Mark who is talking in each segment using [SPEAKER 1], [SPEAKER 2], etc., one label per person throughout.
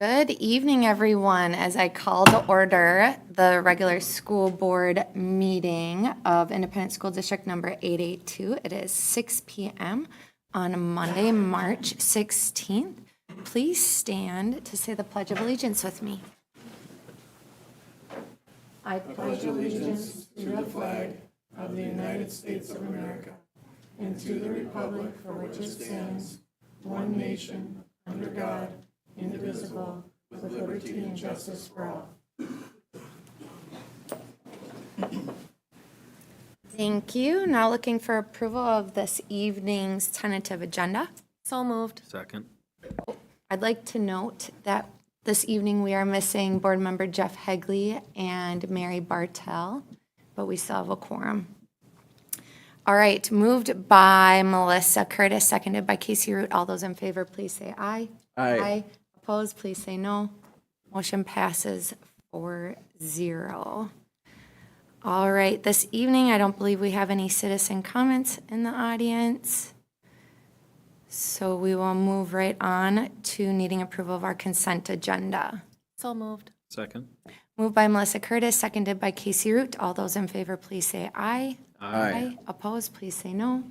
[SPEAKER 1] Good evening, everyone. As I call to order the regular school board meeting of Independent School District number 882, it is 6 p.m. on Monday, March 16th. Please stand to say the Pledge of Allegiance with me. I pledge allegiance to the flag of the United States of America and to the republic for which it stands, one nation, under God, indivisible, with liberty and justice for all. Thank you. Now looking for approval of this evening's tentative agenda.
[SPEAKER 2] So moved.
[SPEAKER 3] Second.
[SPEAKER 1] I'd like to note that this evening we are missing Board Member Jeff Hegley and Mary Bartel, but we still have a quorum. All right, moved by Melissa Curtis, seconded by Casey Root. All those in favor, please say aye.
[SPEAKER 3] Aye.
[SPEAKER 1] Opposed, please say no. Motion passes 4-0. All right, this evening, I don't believe we have any citizen comments in the audience. So we will move right on to needing approval of our consent agenda.
[SPEAKER 2] So moved.
[SPEAKER 3] Second.
[SPEAKER 1] Moved by Melissa Curtis, seconded by Casey Root. All those in favor, please say aye.
[SPEAKER 3] Aye.
[SPEAKER 1] Opposed, please say no.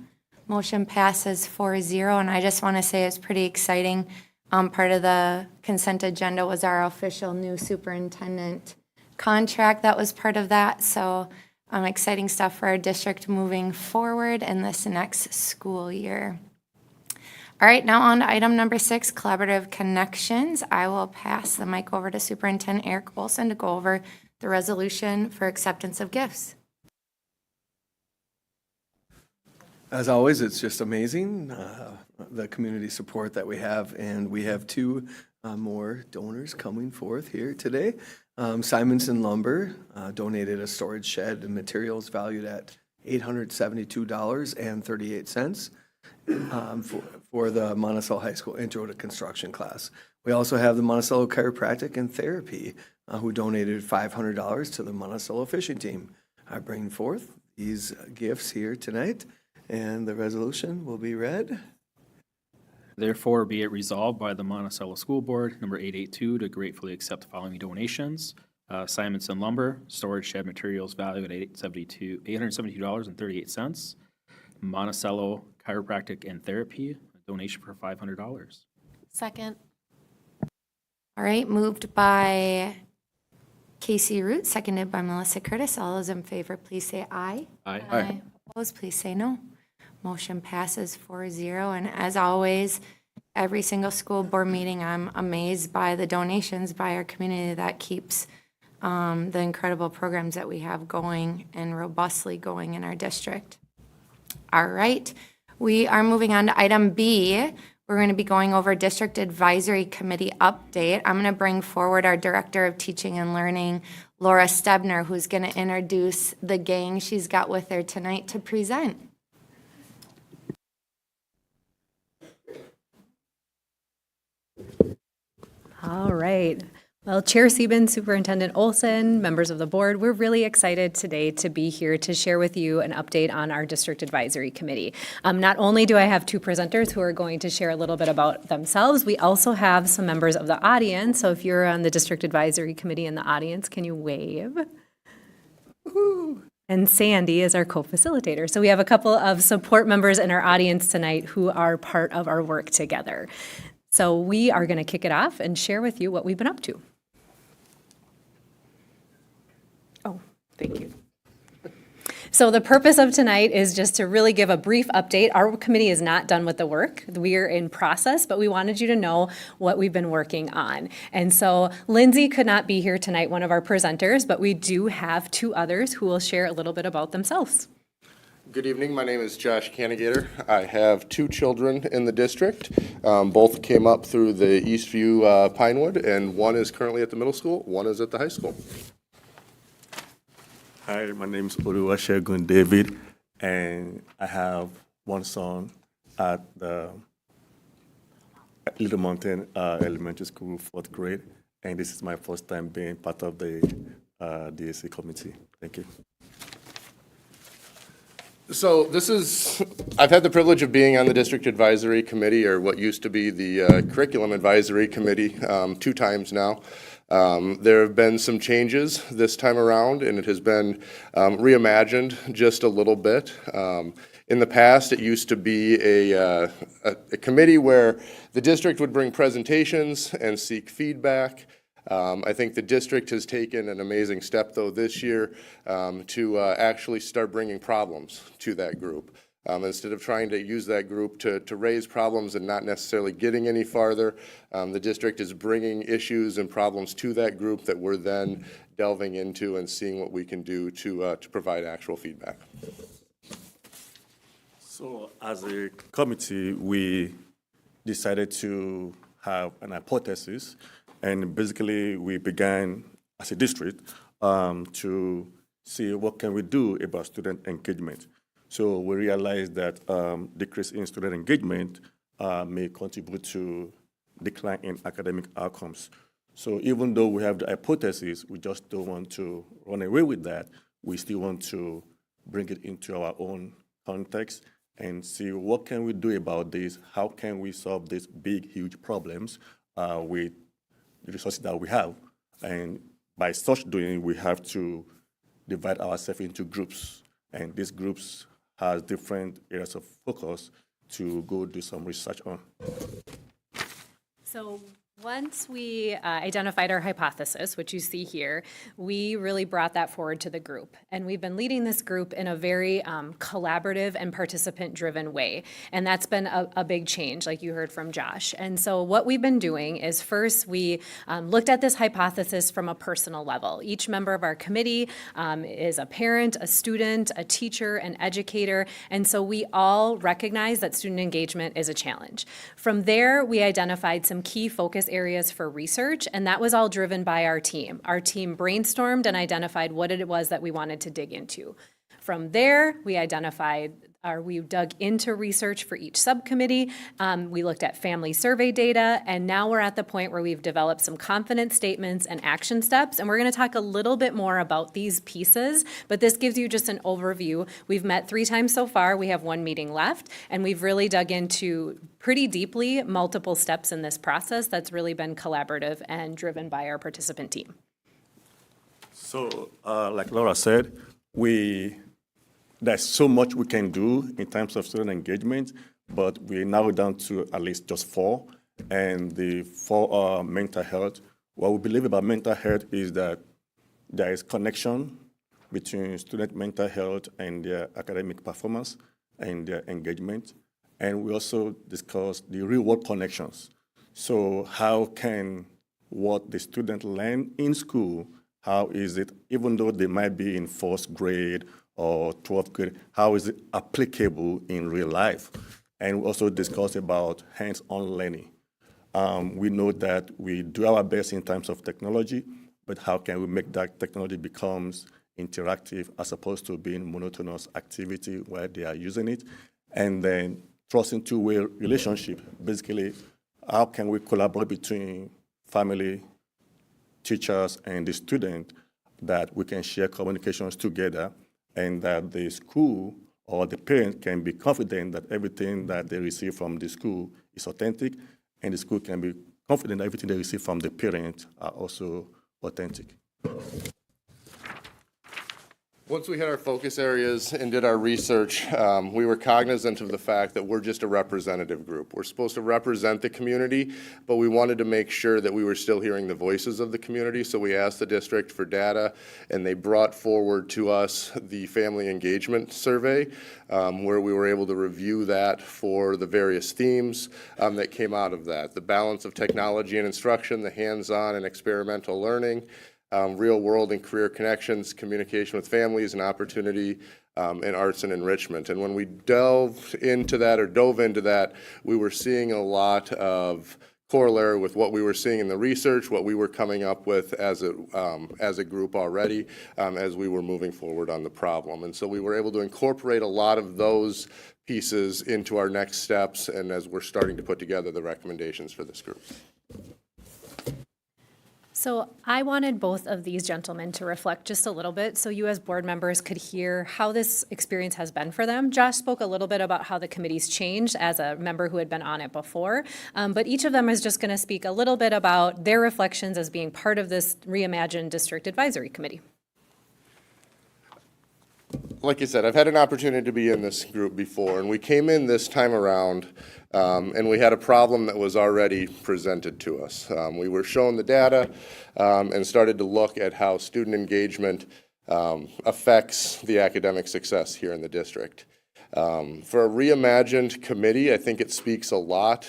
[SPEAKER 1] Motion passes 4-0, and I just want to say it's pretty exciting. Part of the consent agenda was our official new superintendent contract that was part of that. So exciting stuff for our district moving forward in this next school year. All right, now on to item number 6, collaborative connections. I will pass the mic over to Superintendent Eric Olson to go over the resolution for acceptance of gifts.
[SPEAKER 4] As always, it's just amazing, the community support that we have, and we have 2 more donors coming forth here today. Simonson Lumber donated a storage shed and materials valued at $872.38 for the Monticello High School Intro to Construction class. We also have the Monticello Chiropractic and Therapy who donated $500 to the Monticello fishing team. I bring forth these gifts here tonight, and the resolution will be read.
[SPEAKER 3] Therefore, be it resolved by the Monticello School Board, number 882, to gratefully accept the following donations. Simonson Lumber, storage shed materials valued at $872.38. Monticello Chiropractic and Therapy, a donation for $500.
[SPEAKER 2] Second.
[SPEAKER 1] All right, moved by Casey Root, seconded by Melissa Curtis. All those in favor, please say aye.
[SPEAKER 3] Aye.
[SPEAKER 1] Opposed, please say no. Motion passes 4-0. And as always, every single school board meeting, I'm amazed by the donations by our community that keeps the incredible programs that we have going and robustly going in our district. All right, we are moving on to item B. We're going to be going over District Advisory Committee update. I'm going to bring forward our Director of Teaching and Learning, Laura Stebner, who's going to introduce the gang she's got with her tonight to present.
[SPEAKER 5] All right. Well, Chair Sieben, Superintendent Olson, members of the board, we're really excited today to be here to share with you an update on our District Advisory Committee. Not only do I have 2 presenters who are going to share a little bit about themselves, we also have some members of the audience. So if you're on the District Advisory Committee in the audience, can you wave? Woo-hoo. And Sandy is our co-facilitator. So we have a couple of support members in our audience tonight who are part of our work together. So we are going to kick it off and share with you what we've been up to. Oh, thank you. So the purpose of tonight is just to really give a brief update. Our committee is not done with the work. We are in process, but we wanted you to know what we've been working on. And so Lindsay could not be here tonight, one of our presenters, but we do have 2 others who will share a little bit about themselves.
[SPEAKER 6] Good evening. My name is Josh Canigator. I have 2 children in the district. Both came up through the Eastview Pinewood, and one is currently at the middle school, one is at the high school.
[SPEAKER 7] Hi, my name is Oluwasegun David, and I have 1 son at the Little Mountain Elementary School, 4th grade, and this is my first time being part of the DAC committee. Thank you.
[SPEAKER 6] So I've had the privilege of being on the District Advisory Committee, or what used to be the Curriculum Advisory Committee, 2 times now. There have been some changes this time around, and it has been reimagined just a little bit. In the past, it used to be a committee where the district would bring presentations and seek feedback. I think the district has taken an amazing step, though, this year to actually start bringing problems to that group. Instead of trying to use that group to raise problems and not necessarily getting any farther, the district is bringing issues and problems to that group that we're then delving into and seeing what we can do to provide actual feedback.
[SPEAKER 7] So as a committee, we decided to have an hypothesis, and basically we began as a district to see what can we do about student engagement. So we realized that decrease in student engagement may contribute to decline in academic outcomes. So even though we have the hypothesis, we just don't want to run away with that. We still want to bring it into our own context and see what can we do about this, how can we solve these big, huge problems with the resources that we have. And by such doing, we have to divide ourselves into groups. And these groups have different areas of focus to go do some research on.
[SPEAKER 5] So once we identified our hypothesis, which you see here, we really brought that forward to the group. And we've been leading this group in a very collaborative and participant-driven way. And that's been a big change, like you heard from Josh. And so what we've been doing is first we looked at this hypothesis from a personal level. Each member of our committee is a parent, a student, a teacher, an educator. And so we all recognize that student engagement is a challenge. From there, we identified some key focus areas for research, and that was all driven by our team. Our team brainstormed and identified what it was that we wanted to dig into. From there, we dug into research for each subcommittee. We looked at family survey data, and now we're at the point where we've developed some confidence statements and action steps, and we're going to talk a little bit more about these pieces, but this gives you just an overview. We've met 3 times so far. We have 1 meeting left, and we've really dug into pretty deeply multiple steps in this process that's really been collaborative and driven by our participant team.
[SPEAKER 7] So, like Laura said, there's so much we can do in terms of student engagement, but we narrowed down to at least just 4. And the 4 are mental health. What we believe about mental health is that there is connection between student mental health and their academic performance and their engagement. And we also discussed the real-world connections. So how can what the student learn in school, how is it, even though they might be in 4th grade or 12th grade, how is it applicable in real life? And we also discussed about hands-on learning. We know that we do our best in terms of technology, but how can we make that technology becomes interactive as opposed to being monotonous activity where they are using it? And then trust in two-way relationship. Basically, how can we collaborate between family, teachers, and the student that we can share communications together and that the school or the parent can be confident that everything that they receive from the school is authentic, and the school can be confident that everything they receive from the parent are also authentic.
[SPEAKER 6] Once we hit our focus areas and did our research, we were cognizant of the fact that we're just a representative group. We're supposed to represent the community, but we wanted to make sure that we were still hearing the voices of the community, so we asked the district for data, and they brought forward to us the family engagement survey, where we were able to review that for the various themes that came out of that. The balance of technology and instruction, the hands-on and experimental learning, real world and career connections, communication with families, and opportunity in arts and enrichment. And when we dove into that, we were seeing a lot of corollary with what we were seeing in the research, what we were coming up with as a group already, as we were moving forward on the problem. And so we were able to incorporate a lot of those pieces into our next steps, and as we're starting to put together the recommendations for this group.
[SPEAKER 5] So I wanted both of these gentlemen to reflect just a little bit so you as board members could hear how this experience has been for them. Josh spoke a little bit about how the committee's changed as a member who had been on it before, but each of them is just going to speak a little bit about their reflections as being part of this reimagined district advisory committee.
[SPEAKER 6] Like you said, I've had an opportunity to be in this group before, and we came in this time around, and we had a problem that was already presented to us. We were shown the data and started to look at how student engagement affects the academic success here in the district. For a reimagined committee, I think it speaks a lot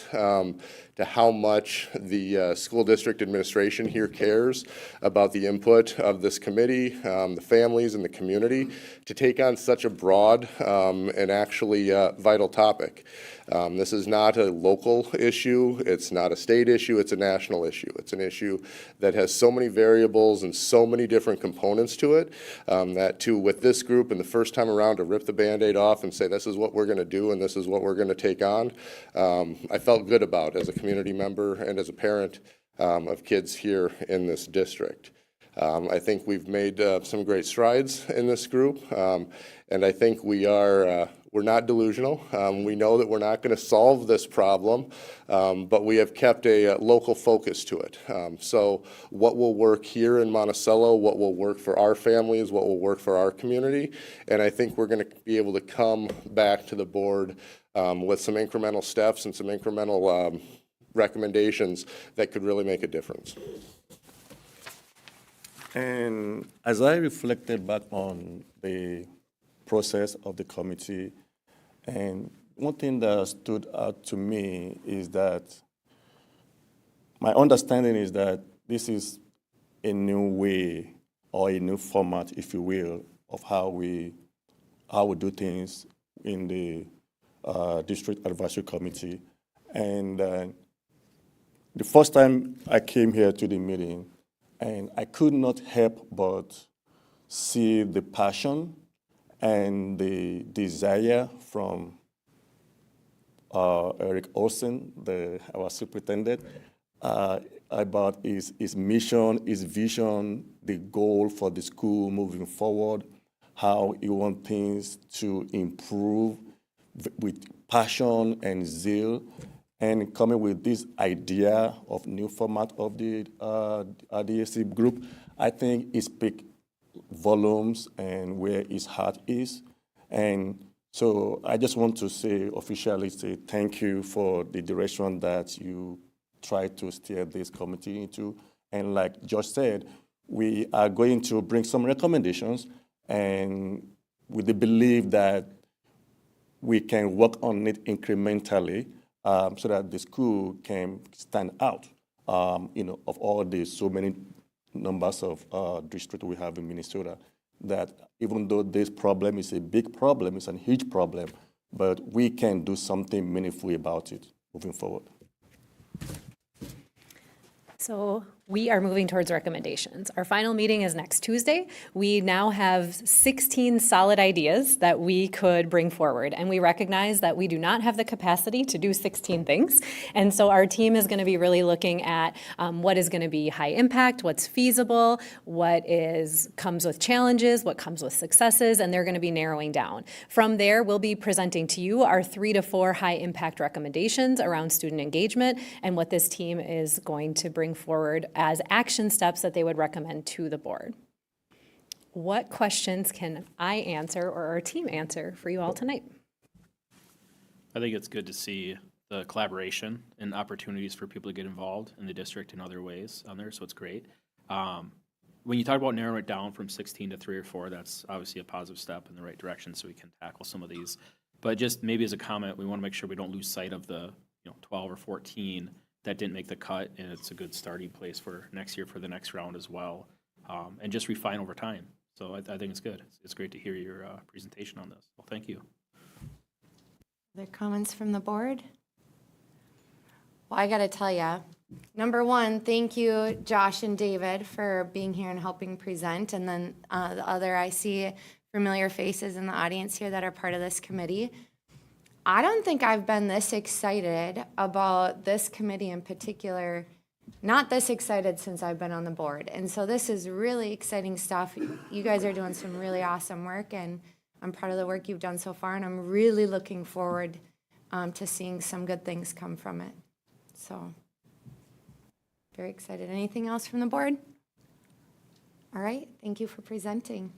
[SPEAKER 6] to how much the school district administration here cares about the input of this committee, the families and the community, to take on such a broad and actually vital topic. This is not a local issue, it's not a state issue, it's a national issue. It's an issue that has so many variables and so many different components to it, with this group and the first time around to rip the Band-Aid off and say this is what we're going to do and this is what we're going to take on, I felt good about as a community member and as a parent of kids here in this district. I think we've made some great strides in this group, and I think we're not delusional. We know that we're not going to solve this problem, but we have kept a local focus to it. So what will work here in Monticello, what will work for our families, what will work for our community, and I think we're going to be able to come back to the board with some incremental steps and some incremental recommendations that could really make a difference.
[SPEAKER 7] And as I reflected back on the process of the committee, and one thing that stood out to me is that my understanding is that this is a new way or a new format, if you will, of how we do things in the district advisory committee. And the first time I came here to the meeting, and I could not help but see the passion and the desire from Eric Olsen, our superintendent, about his mission, his vision, the goal for the school moving forward, how he wants things to improve with passion and zeal, and coming with this idea of new format of the RDAC group. I think it speaks volumes and where his heart is. And so I just want to officially say thank you for the direction that you try to steer this committee into. And like Josh said, we are going to bring some recommendations, and with the belief that we can work on it incrementally so that the school can stand out, of all the so many numbers of districts we have in Minnesota, that even though this problem is a big problem, it's a huge problem, but we can do something meaningful about it moving forward.
[SPEAKER 5] So we are moving towards recommendations. Our final meeting is next Tuesday. We now have 16 solid ideas that we could bring forward, and we recognize that we do not have the capacity to do 16 things. And so our team is going to be really looking at what is going to be high impact, what's feasible, what comes with challenges, what comes with successes, and they're going to be narrowing down. From there, we'll be presenting to you our 3 to 4 high impact recommendations around student engagement and what this team is going to bring forward as action steps that they would recommend to the board. What questions can I answer or our team answer for you all tonight?
[SPEAKER 3] I think it's good to see the collaboration and opportunities for people to get involved in the district in other ways on there, so it's great. When you talk about narrowing it down from 16 to 3 or 4, that's obviously a positive step in the right direction so we can tackle some of these. But just maybe as a comment, we want to make sure we don't lose sight of the 12 or 14 that didn't make the cut, and it's a good starting place for next year for the next round as well, and just refine over time. So I think it's good. It's great to hear your presentation on this. Well, thank you.
[SPEAKER 1] Other comments from the board? Well, I got to tell you, number one, thank you, Josh and David, for being here and helping present. And then the other, I see familiar faces in the audience here that are part of this committee. I don't think I've been this excited about this committee in particular not this excited since I've been on the board. And so this is really exciting stuff. You guys are doing some really awesome work, and I'm proud of the work you've done so far, and I'm really looking forward to seeing some good things come from it. So, very excited. Anything else from the board? All right, thank you for presenting.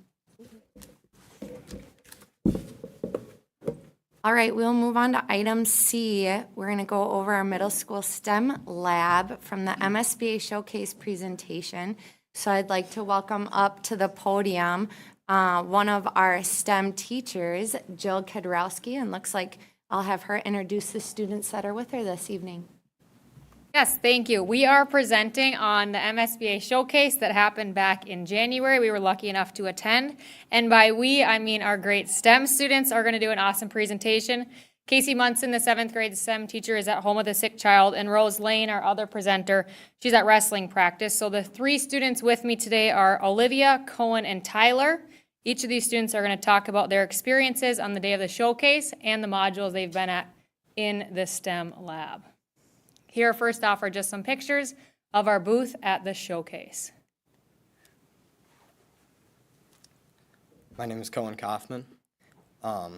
[SPEAKER 1] All right, we'll move on to item C. We're going to go over our middle school STEM lab from the MSBA Showcase presentation. So I'd like to welcome up to the podium one of our STEM teachers, Jill Kedrowski, and looks like I'll have her introduce the students that are with her this evening.
[SPEAKER 8] Yes, thank you. We are presenting on the MSBA Showcase that happened back in January. We were lucky enough to attend. And by we, I mean our great STEM students are going to do an awesome presentation. Casey Munson, the 7th grade STEM teacher, is at home with a sick child. And Rose Lane, our other presenter, she's at wrestling practice. So the 3 students with me today are Olivia, Cohen, and Tyler. Each of these students are going to talk about their experiences on the day of the showcase and the modules they've been at in the STEM lab. Here, first off, are just some pictures of our booth at the showcase.
[SPEAKER 9] My name is Cohen Kaufman. I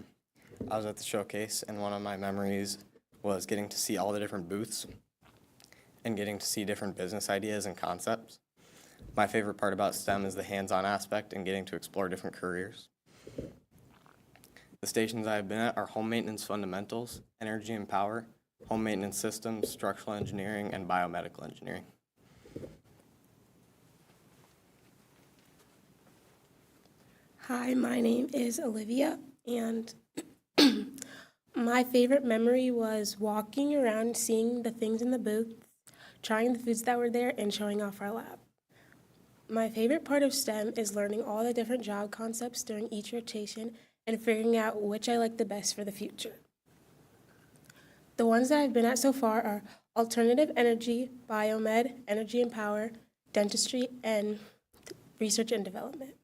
[SPEAKER 9] was at the showcase, and one of my memories was getting to see all the different booths and getting to see different business ideas and concepts. My favorite part about STEM is the hands-on aspect and getting to explore different careers. The stations I've been at are home maintenance fundamentals, energy and power, home maintenance systems, structural engineering, and biomedical engineering.
[SPEAKER 10] Hi, my name is Olivia, and my favorite memory was walking around, seeing the things in the booth, trying the foods that were there, and showing off our lab. My favorite part of STEM is learning all the different job concepts during each rotation and figuring out which I like the best for the future. The ones that I've been at so far are alternative energy, biomed, energy and power, dentistry, and research and development.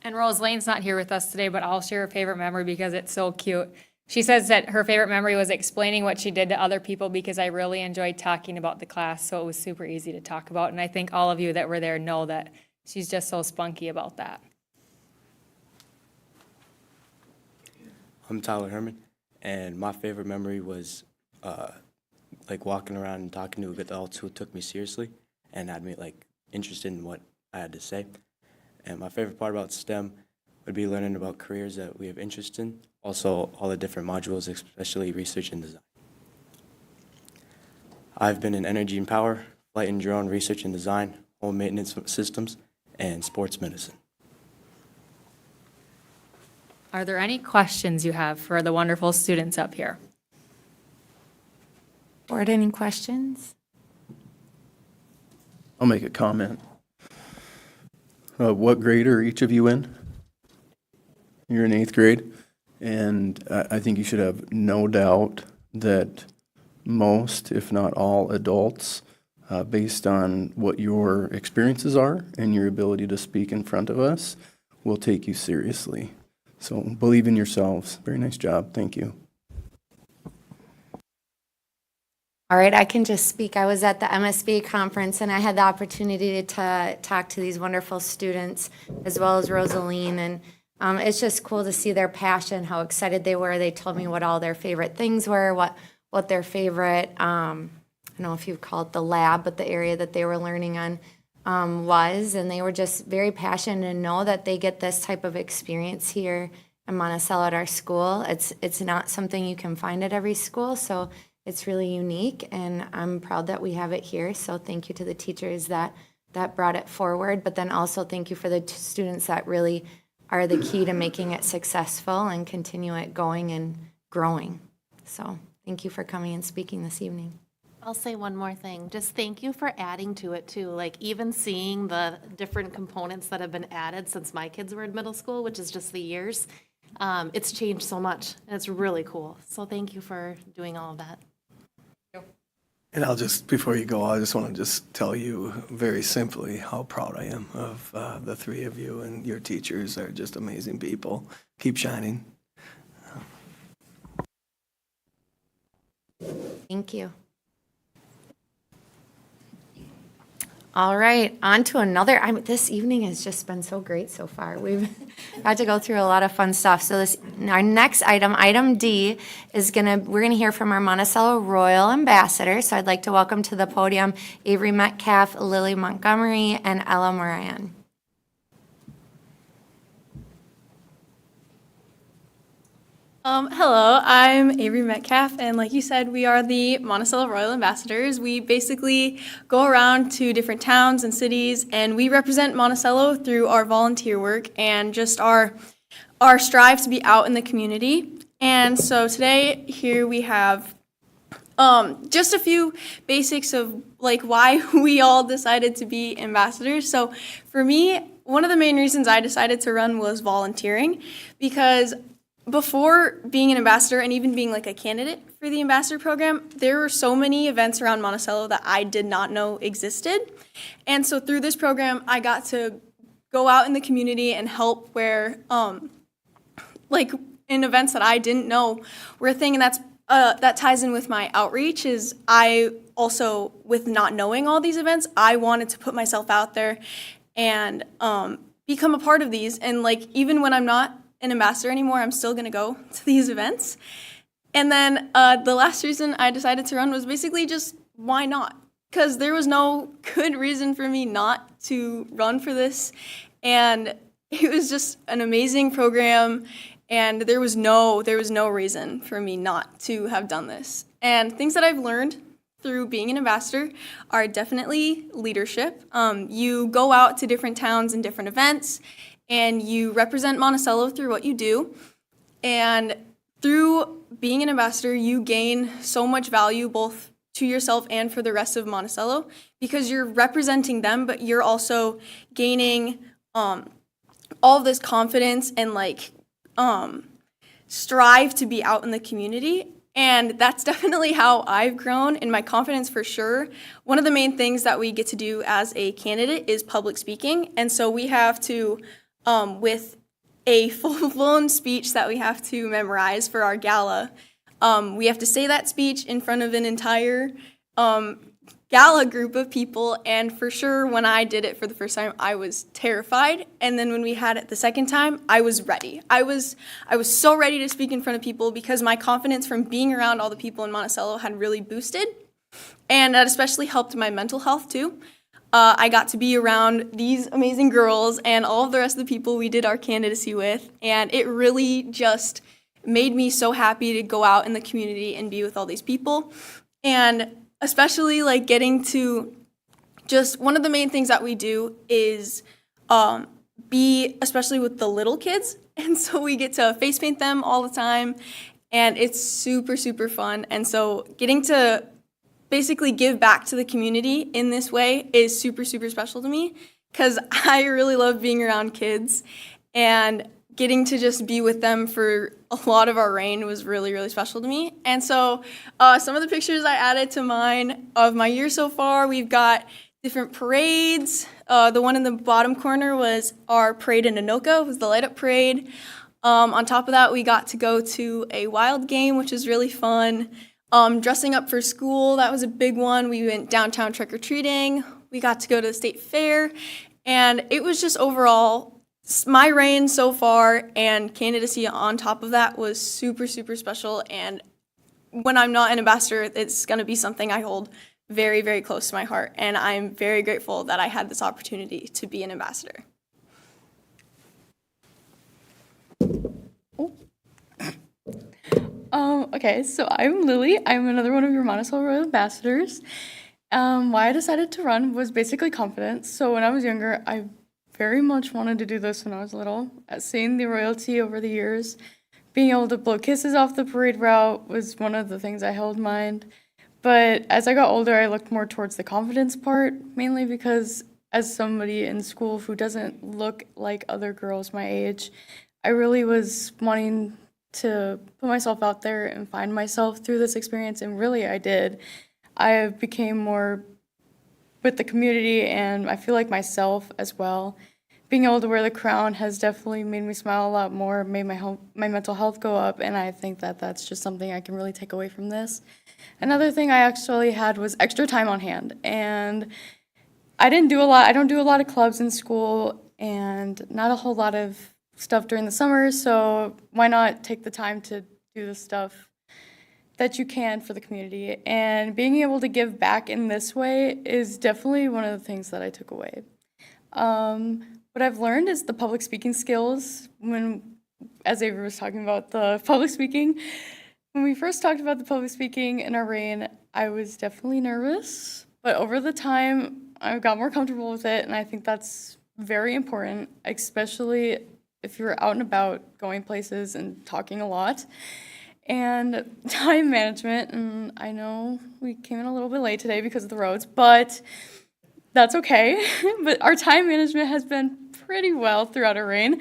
[SPEAKER 8] And Rose Lane's not here with us today, but I'll share her favorite memory because it's so cute. She says that her favorite memory was explaining what she did to other people because I really enjoyed talking about the class, so it was super easy to talk about. And I think all of you that were there know that she's just so spunky about that.
[SPEAKER 9] I'm Tyler Herman, and my favorite memory was like walking around and talking to adults who took me seriously and had me like interested in what I had to say. And my favorite part about STEM would be learning about careers that we have interest in, also all the different modules, especially research and design. I've been in energy and power, flight and drone, research and design, home maintenance systems, and sports medicine.
[SPEAKER 8] Are there any questions you have for the wonderful students up here?
[SPEAKER 1] Board, any questions?
[SPEAKER 11] I'll make a comment. What grade are each of you in? You're in 8th grade, and I think you should have no doubt that most, if not all, adults, based on what your experiences are and your ability to speak in front of us, will take you seriously. So believe in yourselves. Very nice job. Thank you.
[SPEAKER 1] All right, I can just speak. I was at the MSB conference, and I had the opportunity to talk to these wonderful students, as well as Rosaline, and it's just cool to see their passion, how excited they were. They told me what all their favorite things were, what their favorite, I don't know if you'd call it the lab, but the area that they were learning on was, and they were just very passionate and know that they get this type of experience here in Monticello at our school. It's not something you can find at every school, so it's really unique, and I'm proud that we have it here. So thank you to the teachers that brought it forward, but then also thank you for the students that really are the key to making it successful and continue it going and growing. So thank you for coming and speaking this evening.
[SPEAKER 2] I'll say one more thing. Just thank you for adding to it too. Like even seeing the different components that have been added since my kids were in middle school, which is just the years. It's changed so much, and it's really cool. So thank you for doing all of that.
[SPEAKER 4] And I'll just, before you go, I just want to just tell you very simply how proud I am of the 3 of you, and your teachers are just amazing people. Keep shining.
[SPEAKER 1] Thank you. All right, on to another. This evening has just been so great so far. We've got to go through a lot of fun stuff. So our next item, item D, we're gonna hear from our Monticello Royal Ambassador. So I'd like to welcome to the podium Avery Metcalf, Lily Montgomery, and Ella Moran.
[SPEAKER 12] Hello, I'm Avery Metcalf, and like you said, we are the Monticello Royal Ambassadors. We basically go around to different towns and cities, and we represent Monticello through our volunteer work and just our strive to be out in the community. And so today, here we have just a few basics of like why we all decided to be ambassadors. So for me, one of the main reasons I decided to run was volunteering, because before being an ambassador and even being like a candidate for the ambassador program, there were so many events around Monticello that I did not know existed. And so through this program, I got to go out in the community and help where, like in events that I didn't know were a thing. And that ties in with my outreach is I also, with not knowing all these events, I wanted to put myself out there and become a part of these. And like, even when I'm not an ambassador anymore, I'm still gonna go to these events. And then the last reason I decided to run was basically just why not? Because there was no good reason for me not to run for this. And it was just an amazing program, and there was no reason for me not to have done this. And things that I've learned through being an ambassador are definitely leadership. You go out to different towns and different events, and you represent Monticello through what you do. And through being an ambassador, you gain so much value both to yourself and for the rest of Monticello, because you're representing them, but you're also gaining all of this confidence and like strive to be out in the community. And that's definitely how I've grown in my confidence for sure. One of the main things that we get to do as a candidate is public speaking. And so we have to with a full-blown speech that we have to memorize for our gala. We have to say that speech in front of an entire gala group of people, and for sure when I did it for the first time, I was terrified, and then when we had it the second time, I was ready. I was so ready to speak in front of people because my confidence from being around all the people in Monticello had really boosted, and that especially helped my mental health too. I got to be around these amazing girls and all of the rest of the people we did our candidacy with, and it really just made me so happy to go out in the community and be with all these people. And especially like getting to just one of the main things that we do is be especially with the little kids, and so we get to face paint them all the time, and it's super, super fun. And so getting to basically give back to the community in this way is super, super special to me, because I really love being around kids, and getting to just be with them for a lot of our reign was really, really special to me. And so some of the pictures I added to mine of my year so far, we've got different parades. The one in the bottom corner was our parade in Anoka, was the light up parade. On top of that, we got to go to a wild game, which was really fun. Dressing up for school, that was a big one. We went downtown trick-or-treating. We got to go to the state fair. And it was just overall, my reign so far and candidacy on top of that was super, super special. And when I'm not an ambassador, it's going to be something I hold very, very close to my heart. And I'm very grateful that I had this opportunity to be an ambassador.
[SPEAKER 13] Okay, so I'm Lily. I'm another one of your Monticello Royal Ambassadors. Why I decided to run was basically confidence. So when I was younger, I very much wanted to do this when I was little. Seeing the royalty over the years, being able to blow kisses off the parade route was one of the things I held in mind. But as I got older, I looked more towards the confidence part, mainly because as somebody in school who doesn't look like other girls my age, I really was wanting to put myself out there and find myself through this experience, and really I did. I became more with the community, and I feel like myself as well. Being able to wear the crown has definitely made me smile a lot more, made my mental health go up, and I think that that's just something I can really take away from this. Another thing I actually had was extra time on hand, and I don't do a lot of clubs in school and not a whole lot of stuff during the summer, so why not take the time to do the stuff that you can for the community? And being able to give back in this way is definitely one of the things that I took away. What I've learned is the public speaking skills. As Avery was talking about the public speaking, when we first talked about the public speaking in our reign, I was definitely nervous, but over the time, I got more comfortable with it, and I think that's very important, especially if you're out and about, going places and talking a lot. And time management, and I know we came in a little bit late today because of the roads, but that's okay. But our time management has been pretty well throughout our reign.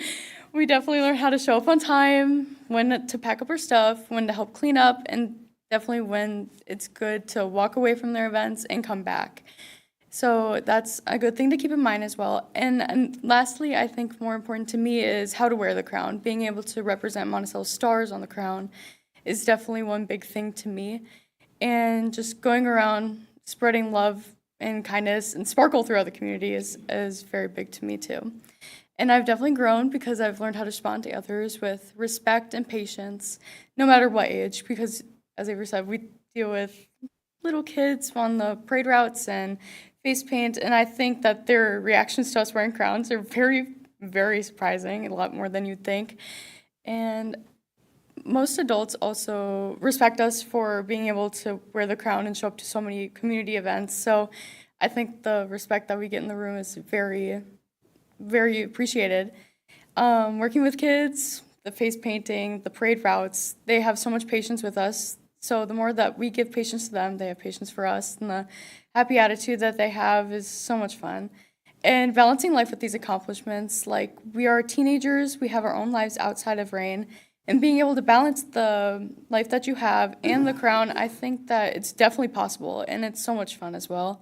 [SPEAKER 13] We definitely learned how to show up on time, when to pack up our stuff, when to help clean up, and definitely when it's good to walk away from their events and come back. So that's a good thing to keep in mind as well. And lastly, I think more important to me is how to wear the crown. Being able to represent Monticello stars on the crown is definitely one big thing to me. And just going around spreading love and kindness and sparkle throughout the community is very big to me too. And I've definitely grown because I've learned how to respond to others with respect and patience, no matter what age, because as Avery said, we deal with little kids on the parade routes and face paint, and I think that their reactions to us wearing crowns are very, very surprising, a lot more than you'd think. And most adults also respect us for being able to wear the crown and show up to so many community events. So I think the respect that we get in the room is very, very appreciated. Working with kids, the face painting, the parade routes, they have so much patience with us. So the more that we give patience to them, they have patience for us. And the happy attitude that they have is so much fun. And balancing life with these accomplishments, like we are teenagers, we have our own lives outside of reign. And being able to balance the life that you have and the crown, I think that it's definitely possible. And it's so much fun as well.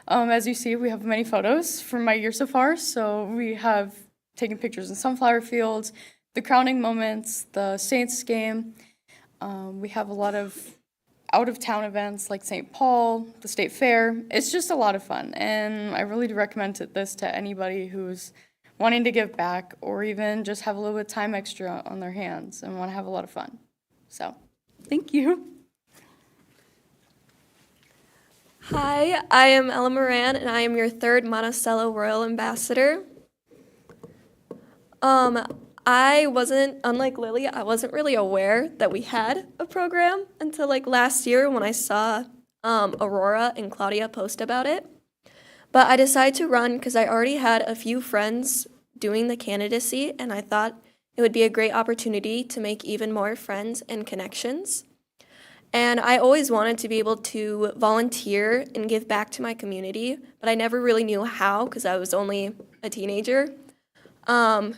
[SPEAKER 13] As you see, we have many photos from my year so far. So we have taken pictures in sunflower fields, the crowning moments, the Saints game. We have a lot of out-of-town events like St. Paul, the State Fair. It's just a lot of fun, and I really do recommend this to anybody who's wanting to give back or even just have a little bit of time extra on their hands and want to have a lot of fun. So, thank you.
[SPEAKER 14] Hi, I am Ella Moran, and I am your third Monticello Royal Ambassador. Unlike Lily, I wasn't really aware that we had a program until like last year when I saw Aurora and Claudia post about it. But I decided to run because I already had a few friends doing the candidacy, and I thought it would be a great opportunity to make even more friends and connections. And I always wanted to be able to volunteer and give back to my community, but I never really knew how because I was only a teenager.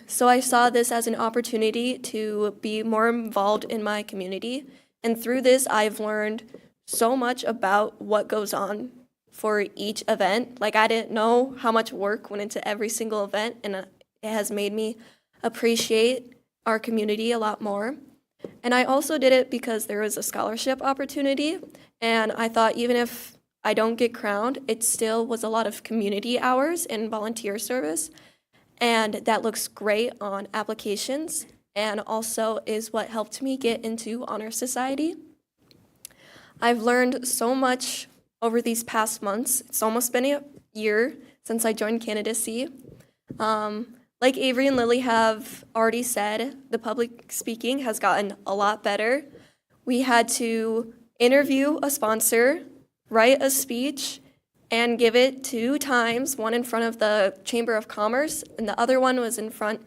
[SPEAKER 14] So I saw this as an opportunity to be more involved in my community. And through this, I've learned so much about what goes on for each event. Like, I didn't know how much work went into every single event, and it has made me appreciate our community a lot more. And I also did it because there was a scholarship opportunity, and I thought even if I don't get crowned, it still was a lot of community hours and volunteer service. And that looks great on applications and also is what helped me get into Honor Society. I've learned so much over these past months. It's almost been a year since I joined candidacy. Like Avery and Lily have already said, the public speaking has gotten a lot better. We had to interview a sponsor, write a speech, and give it 2 times, one in front of the Chamber of Commerce, and the other one was in front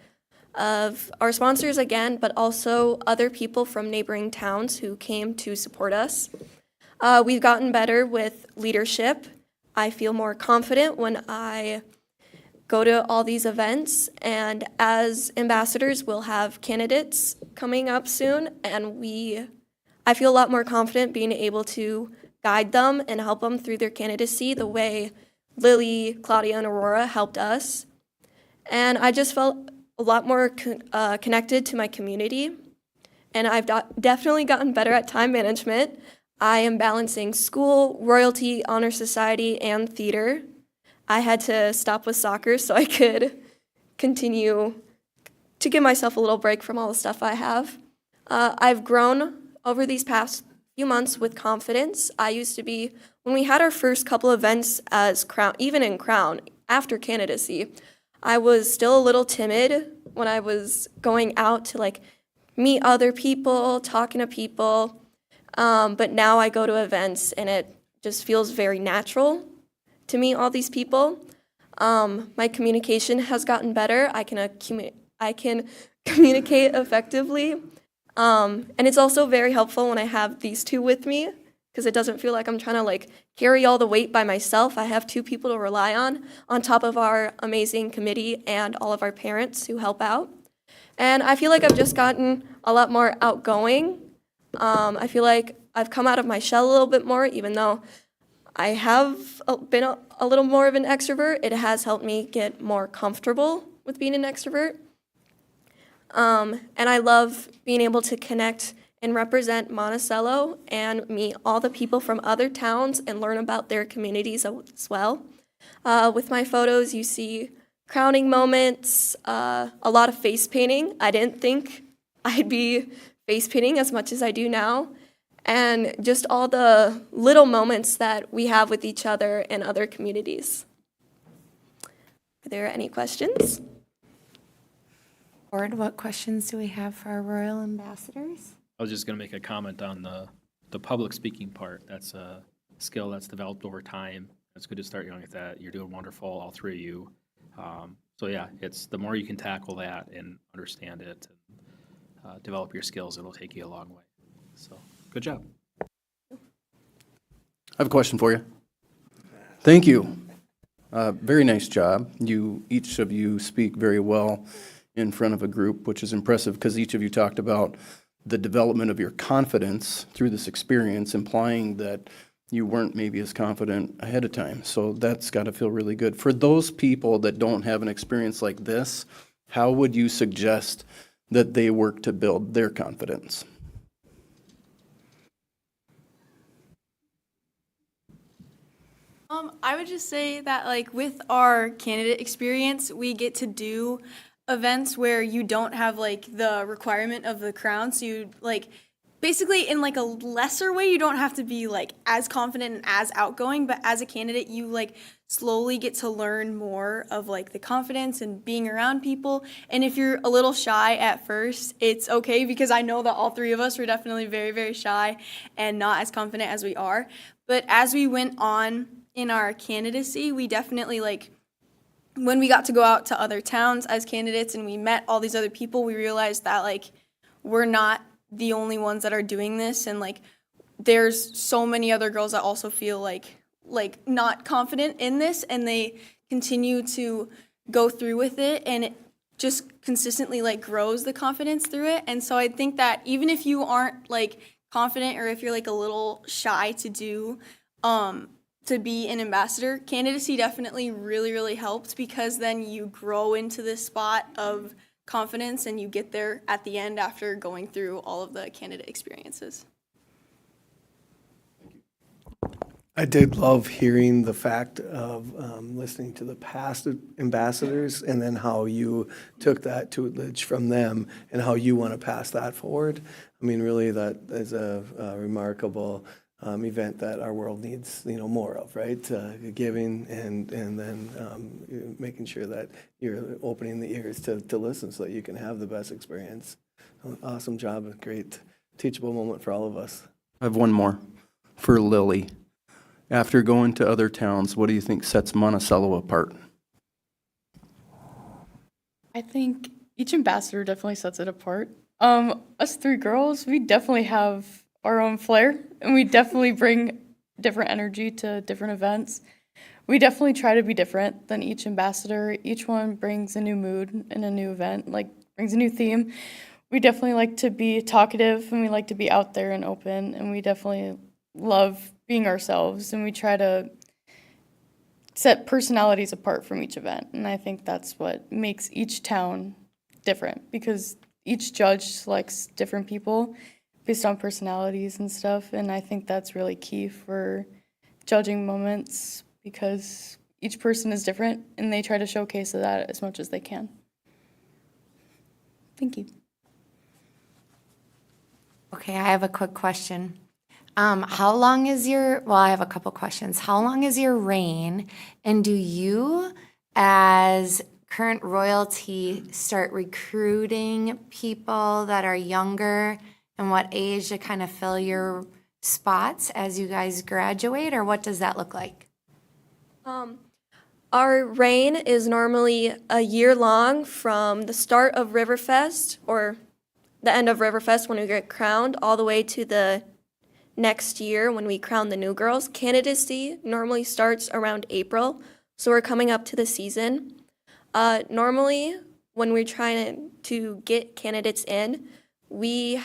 [SPEAKER 14] of our sponsors again, but also other people from neighboring towns who came to support us. We've gotten better with leadership. I feel more confident when I go to all these events, and as ambassadors, we'll have candidates coming up soon, and I feel a lot more confident being able to guide them and help them through their candidacy the way Lily, Claudia, and Aurora helped us. And I just felt a lot more connected to my community. And I've definitely gotten better at time management. I am balancing school, royalty, honor society, and theater. I had to stop with soccer so I could continue to give myself a little break from all the stuff I have. I've grown over these past few months with confidence. I used to be, when we had our first couple events as Crown, even in Crown, after candidacy, I was still a little timid when I was going out to like meet other people, talking to people. But now I go to events and it just feels very natural to meet all these people. My communication has gotten better. I can communicate effectively. And it's also very helpful when I have these two with me, because it doesn't feel like I'm trying to like carry all the weight by myself. I have two people to rely on top of our amazing committee and all of our parents who help out. And I feel like I've just gotten a lot more outgoing. I feel like I've come out of my shell a little bit more, even though I have been a little more of an extrovert. It has helped me get more comfortable with being an extrovert. And I love being able to connect and represent Monticello and meet all the people from other towns and learn about their communities as well. With my photos, you see crowning moments, a lot of face painting. I didn't think I'd be face painting as much as I do now. And just all the little moments that we have with each other and other communities. Are there any questions?
[SPEAKER 1] Board, what questions do we have for our royal ambassadors?
[SPEAKER 3] I was just going to make a comment on the public speaking part. That's a skill that's developed over time. It's good to start young at that. You're doing wonderful, all three of you. So yeah, it's the more you can tackle that and understand it, and develop your skills, it'll take you a long way. So good job.
[SPEAKER 11] I have a question for you. Thank you. Very nice job. Each of you speak very well in front of a group, which is impressive because each of you talked about the development of your confidence through this experience, implying that you weren't maybe as confident ahead of time. So that's got to feel really good. For those people that don't have an experience like this, how would you suggest that they work to build their confidence?
[SPEAKER 12] I would just say that like with our candidate experience, we get to do events where you don't have like the requirement of the crown. So you like basically in like a lesser way, you don't have to be like as confident and as outgoing, but as a candidate, you like slowly get to learn more of like the confidence and being around people. And if you're a little shy at first, it's okay, because I know that all three of us were definitely very, very shy and not as confident as we are. But as we went on in our candidacy, we definitely like, when we got to go out to other towns as candidates and we met all these other people, we realized that like we're not the only ones that are doing this, and like there's so many other girls that also feel like not confident in this, and they continue to go through with it, and it just consistently like grows the confidence through it. And so I think that even if you aren't like confident, or if you're like a little shy to do to be an ambassador, candidacy definitely really, really helped, because then you grow into this spot of confidence and you get there at the end after going through all of the candidate experiences.
[SPEAKER 4] I did love hearing the fact of listening to the past ambassadors, and then how you took that tutelage from them and how you want to pass that forward. I mean, really, that is a remarkable event that our world needs, more of, right? Giving and then making sure that you're opening the ears to listen so that you can have the best experience. Awesome job, a great teachable moment for all of us.
[SPEAKER 11] I have one more for Lily. After going to other towns, what do you think sets Monticello apart?
[SPEAKER 13] I think each ambassador definitely sets it apart. Us three girls, we definitely have our own flair, and we definitely bring different energy to different events. We definitely try to be different than each ambassador. Each one brings a new mood in a new event, like brings a new theme. We definitely like to be talkative, and we like to be out there and open, and we definitely love being ourselves, and we try to set personalities apart from each event. And I think that's what makes each town different, because each judge selects different people based on personalities and stuff. And I think that's really key for judging moments, because each person is different, and they try to showcase that as much as they can. Thank you.
[SPEAKER 1] Okay, I have a quick question. How long is well, I have a couple questions. How long is your reign? And do you, as current royalty, start recruiting people that are younger and what age to kind of fill your spots as you guys graduate, or what does that look like?
[SPEAKER 14] Our reign is normally a year long from the start of Riverfest or the end of Riverfest when we get crowned all the way to the next year when we crown the new girls. Candidacy normally starts around April, so we're coming up to the season. Normally, when we're trying to get candidates in, we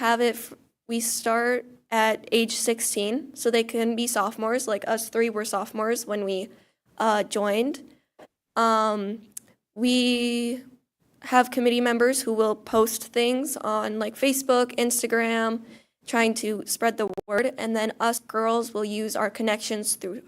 [SPEAKER 14] start at age 16, so they can be sophomores. Like us three were sophomores when we joined. We have committee members who will post things on like Facebook, Instagram, trying to spread the word, and then us girls will use our connections through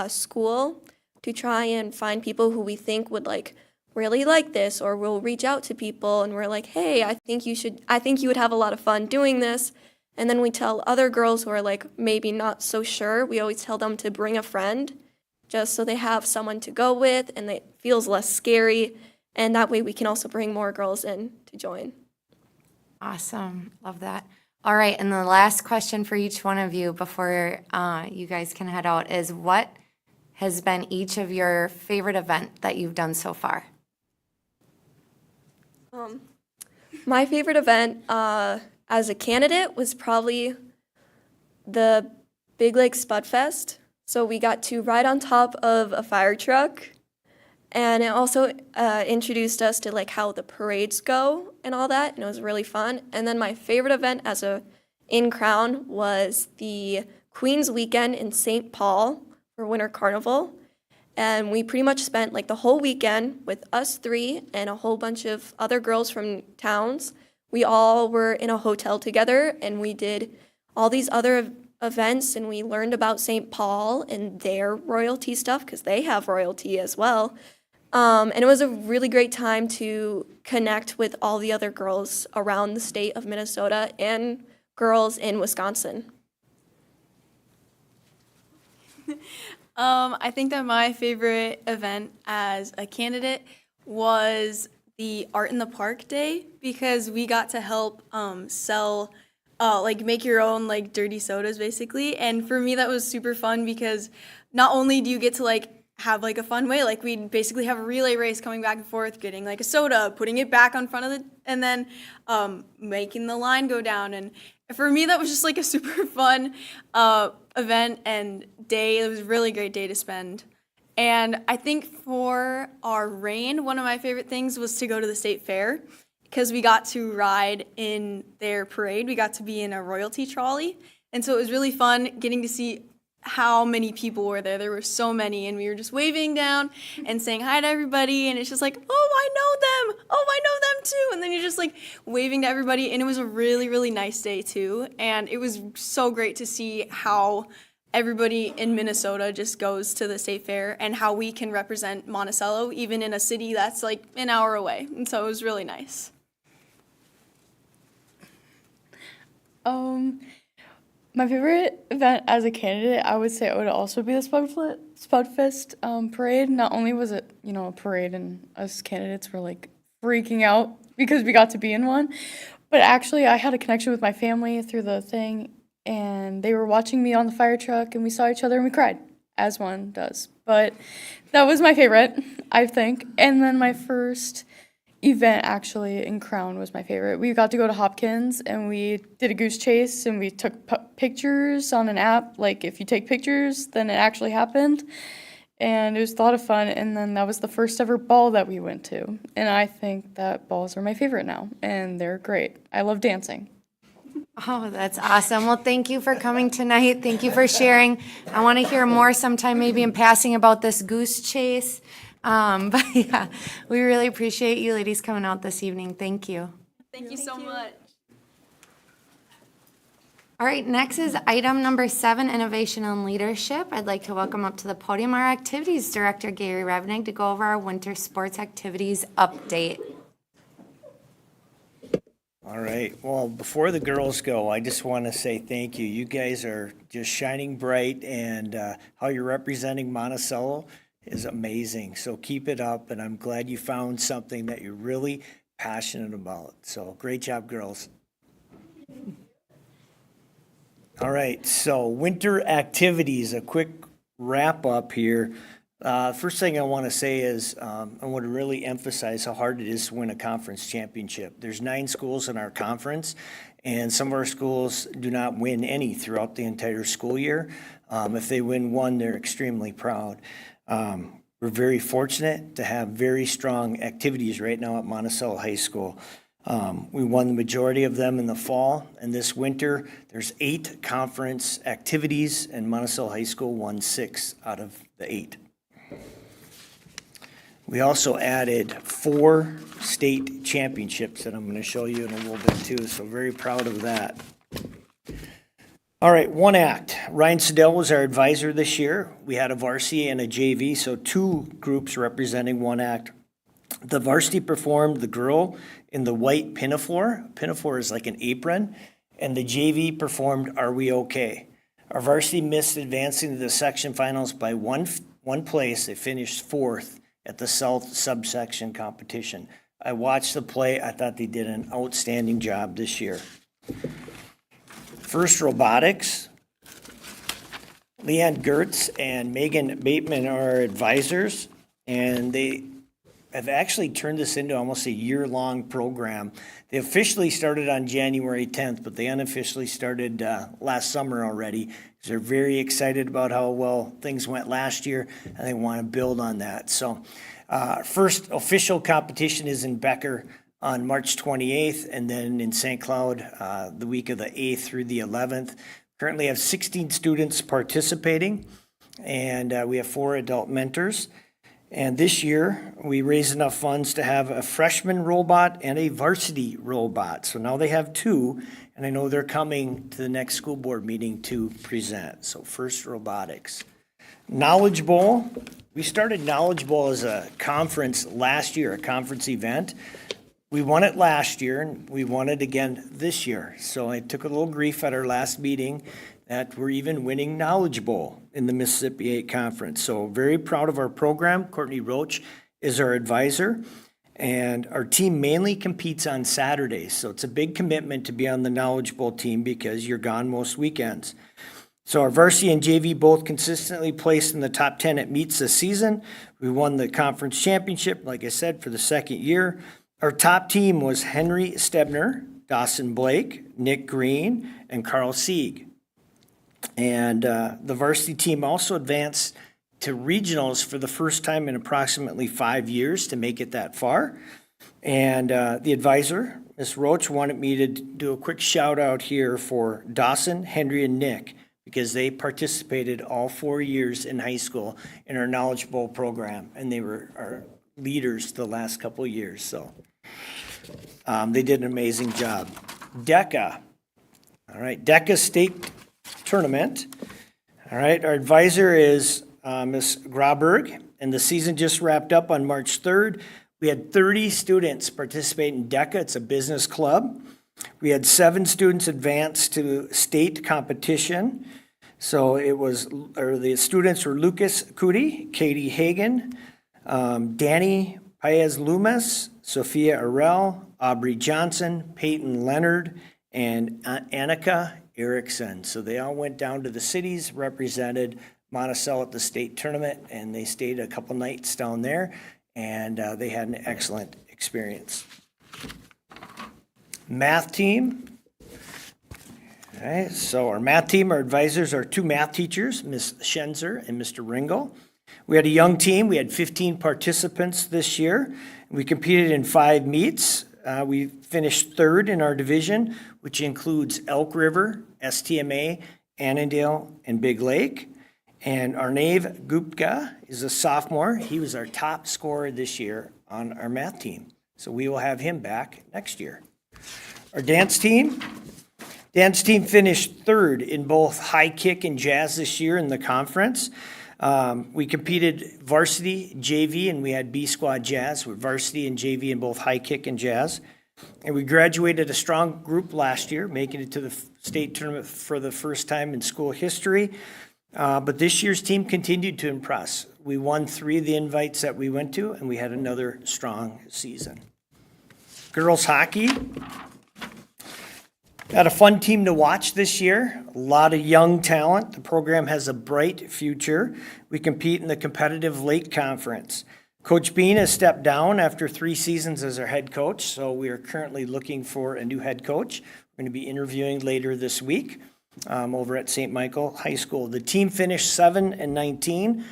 [SPEAKER 14] school to try and find people who we think would like really like this, or we'll reach out to people and we're like, hey, I think you would have a lot of fun doing this. And then we tell other girls who are like maybe not so sure, we always tell them to bring a friend just so they have someone to go with and it feels less scary. And that way we can also bring more girls in to join.
[SPEAKER 1] Awesome. Love that. All right. And the last question for each one of you before you guys can head out is, what has been each of your favorite event that you've done so far?
[SPEAKER 14] My favorite event as a candidate was probably the Big Lake Spud Fest. So we got to ride on top of a fire truck, and it also introduced us to like how the parades go and all that, and it was really fun. And then my favorite event in Crown was the Queen's Weekend in St. Paul for Winter Carnival. And we pretty much spent like the whole weekend with us three and a whole bunch of other girls from towns. We all were in a hotel together, and we did all these other events, and we learned about St. Paul and their royalty stuff because they have royalty as well. And it was a really great time to connect with all the other girls around the state of Minnesota and girls in Wisconsin.
[SPEAKER 12] I think that my favorite event as a candidate was the Art in the Park Day, because we got to help sell, like make your own like dirty sodas basically. And for me that was super fun because not only do you get to like have like a fun way, like we basically have a relay race coming back and forth, getting like a soda, putting it back on front of and then making the line go down. And for me that was just like a super fun event and day. It was a really great day to spend. And I think for our reign, one of my favorite things was to go to the state fair because we got to ride in their parade. We got to be in a royalty trolley. And so it was really fun getting to see how many people were there. There were so many, and we were just waving down and saying hi to everybody, and it's just like, oh, I know them. Oh, I know them too. And then you're just like waving to everybody, and it was a really, really nice day too. And it was so great to see how everybody in Minnesota just goes to the state fair and how we can represent Monticello even in a city that's like an hour away. And so it was really nice.
[SPEAKER 13] My favorite event as a candidate, I would say it would also be the Spudfest parade. Not only was it, a parade and us candidates were like freaking out because we got to be in one, but actually I had a connection with my family through the thing, and they were watching me on the fire truck, and we saw each other and we cried, as one does. But that was my favorite, I think. And then my first event actually in Crown was my favorite. We got to go to Hopkins and we did a goose chase, and we took pictures on an app. Like if you take pictures, then it actually happened. And it was a lot of fun. And then that was the first ever ball that we went to. And I think that balls are my favorite now, and they're great. I love dancing.
[SPEAKER 1] Oh, that's awesome. Well, thank you for coming tonight. Thank you for sharing. I want to hear more sometime, maybe in passing, about this goose chase. But yeah, we really appreciate you ladies coming out this evening. Thank you.
[SPEAKER 12] Thank you so much.
[SPEAKER 1] All right, next is item number 7, innovation and leadership. I'd like to welcome up to the podium our activities director, Gary Revenig, to go over our winter sports activities update.
[SPEAKER 15] All right, well, before the girls go, I just want to say thank you. You guys are just shining bright, and how you're representing Monticello is amazing. So keep it up, and I'm glad you found something that you're really passionate about. So great job, girls. All right, so winter activities, a quick wrap up here. First thing I want to say is I want to really emphasize how hard it is to win a conference championship. There's 9 schools in our conference, and some of our schools do not win any throughout the entire school year. If they win one, they're extremely proud. We're very fortunate to have very strong activities right now at Monticello High School. We won the majority of them in the fall, and this winter, there's 8 conference activities, and Monticello High School won 6 out of the 8. We also added 4 state championships that I'm going to show you in a little bit too, so very proud of that. All right, one act. Ryan Siddell was our advisor this year. We had a varsity and a JV, so 2 groups representing one act. The varsity performed The Girl in the White Pinafore. Pinafore is like an apron. And the JV performed Are We Okay? Our varsity missed advancing to the section finals by one place. They finished 4th at the South subsection competition. I watched the play. I thought they did an outstanding job this year. First robotics. Leanne Gertz and Megan Bateman are our advisors, and they have actually turned this into almost a year-long program. They officially started on January 10th, but they unofficially started last summer already, because they're very excited about how well things went last year, and they want to build on that. So first official competition is in Becker on March 28th, and then in St. Cloud the week of the 8th through the 11th. Currently have 16 students participating, and we have 4 adult mentors. And this year, we raised enough funds to have a freshman robot and a varsity robot. So now they have 2, and I know they're coming to the next school board meeting to present. So first robotics. Knowledge Bowl. We started Knowledge Bowl as a conference last year, a conference event. We won it last year, and we won it again this year. So I took a little grief at our last meeting that we're even winning Knowledge Bowl in the Mississippi 8 Conference. So very proud of our program. Courtney Roach is our advisor, and our team mainly competes on Saturdays. So it's a big commitment to be on the Knowledge Bowl team because you're gone most weekends. So our varsity and JV both consistently placed in the top 10 at meets this season. We won the conference championship, like I said, for the 2nd year. Our top team was Henry Stebner, Dawson Blake, Nick Green, and Carl Sieg. And the varsity team also advanced to regionals for the first time in approximately 5 years to make it that far. And the advisor, Ms. Roach, wanted me to do a quick shout out here for Dawson, Henry, and Nick, because they participated all 4 years in high school in our Knowledge Bowl program, and they were our leaders the last couple of years. So they did an amazing job. DECA. All right, DECA State Tournament. All right, our advisor is Ms. Graberg, and the season just wrapped up on March 3rd. We had 30 students participate in DECA. It's a business club. We had 7 students advance to state competition. So the students were Lucas Cudi, Katie Hagan, Danny Paez-Lumas, Sophia Arell, Aubrey Johnson, Peyton Leonard, and Annika Erickson. So they all went down to the cities, represented Monticello at the state tournament, and they stayed a couple nights down there, and they had an excellent experience. Math team. All right, so our math team, our advisors are 2 math teachers, Ms. Schenzer and Mr. Ringel. We had a young team. We had 15 participants this year. We competed in 5 meets. We finished 3rd in our division, which includes Elk River, STMA, Annandale, and Big Lake. And Arnav Gupta is a sophomore. He was our top scorer this year on our math team. So we will have him back next year. Our dance team Dan's team finished third in both high kick and jazz this year in the conference. We competed varsity, JV, and we had B squad jazz with varsity and JV in both high kick and jazz. And we graduated a strong group last year, making it to the state tournament for the first time in school history. But this year's team continued to impress. We won 3 of the invites that we went to, and we had another strong season. Girls hockey. Got a fun team to watch this year. A lot of young talent. The program has a bright future. We compete in the competitive Lake Conference. Coach Bean has stepped down after 3 seasons as our head coach, so we are currently looking for a new head coach. We're going to be interviewing later this week over at St. Michael High School. The team finished 7-19,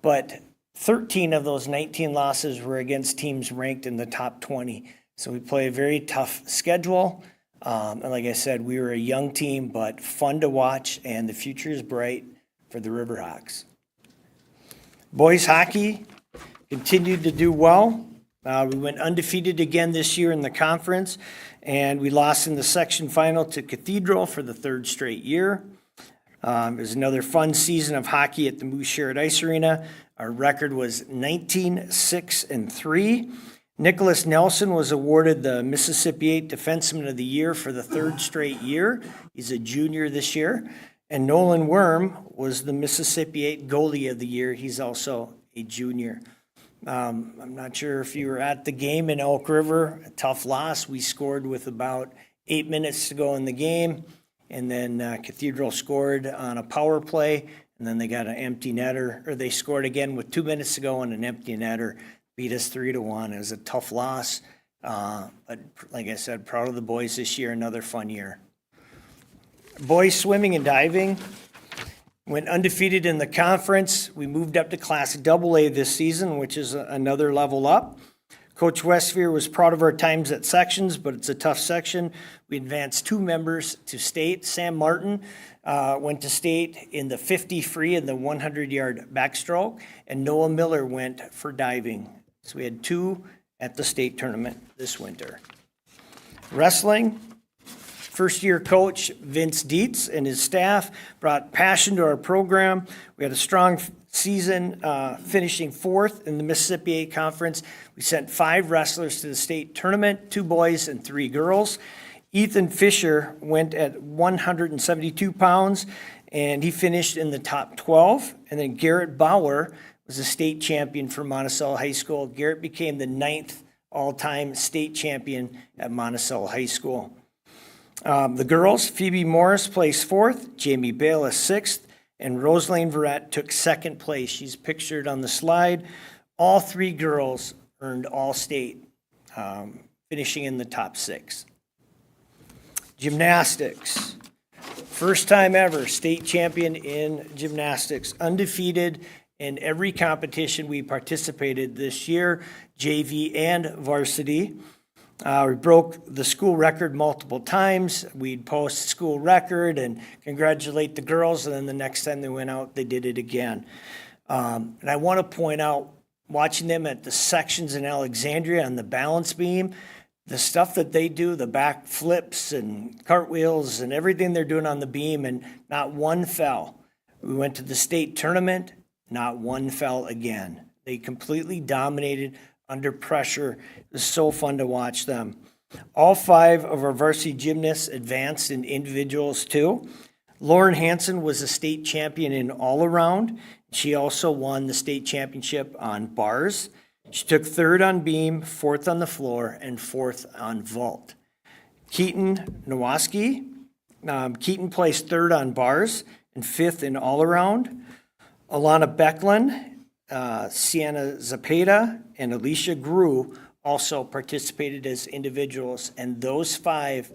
[SPEAKER 15] but 13 of those 19 losses were against teams ranked in the top 20. So we play a very tough schedule. And like I said, we were a young team, but fun to watch, and the future is bright for the Riverhawks. Boys hockey continued to do well. We went undefeated again this year in the conference, and we lost in the section final to Cathedral for the 3rd straight year. It was another fun season of hockey at the Moose Sherrod Ice Arena. Our record was 19-6-3. Nicholas Nelson was awarded the Mississippi 8 Defenseman of the Year for the 3rd straight year. He's a junior this year. And Nolan Worm was the Mississippi 8 Goalie of the Year. He's also a junior. I'm not sure if you were at the game in Elk River. A tough loss. We scored with about 8 minutes to go in the game. And then Cathedral scored on a power play. And then they got an empty netter. Or they scored again with 2 minutes to go on an empty netter. Beat us 3-1. It was a tough loss. But like I said, proud of the boys this year. Another fun year. Boys swimming and diving went undefeated in the conference. We moved up to Class AA this season, which is another level up. Coach Westpher was proud of our times at sections, but it's a tough section. We advanced 2 members to state. Sam Martin went to state in the 50 free and the 100-yard backstroke, and Noah Miller went for diving. So we had 2 at the state tournament this winter. Wrestling. First-year coach Vince Dietz and his staff brought passion to our program. We had a strong season, finishing 4th in the Mississippi 8 Conference. We sent 5 wrestlers to the state tournament, 2 boys and 3 girls. Ethan Fisher went at 172 pounds, and he finished in the top 12. And then Garrett Bauer was a state champion for Monticello High School. Garrett became the 9th all-time state champion at Monticello High School. The girls, Phoebe Morris placed 4th, Jamie Bayless 6th, and Rosaline Verrett took 2nd place. She's pictured on the slide. All 3 girls earned all-state, finishing in the top 6. Gymnastics. First time ever, state champion in gymnastics, undefeated in every competition we participated this year, JV and varsity. We broke the school record multiple times. We'd post school record and congratulate the girls, and then the next time they went out, they did it again. And I want to point out, watching them at the sections in Alexandria on the balance beam, the stuff that they do, the back flips and cartwheels and everything they're doing on the beam, and not one fell. We went to the state tournament, not one fell again. They completely dominated under pressure. It was so fun to watch them. All 5 of our varsity gymnasts advanced in individuals too. Lauren Hansen was a state champion in all around. She also won the state championship on bars. She took 3rd on beam, 4th on the floor, and 4th on vault. Keaton Nowaski. Keaton placed 3rd on bars and 5th in all around. Alana Becklin, Sienna Zapata, and Alicia Grew also participated as individuals, and those 5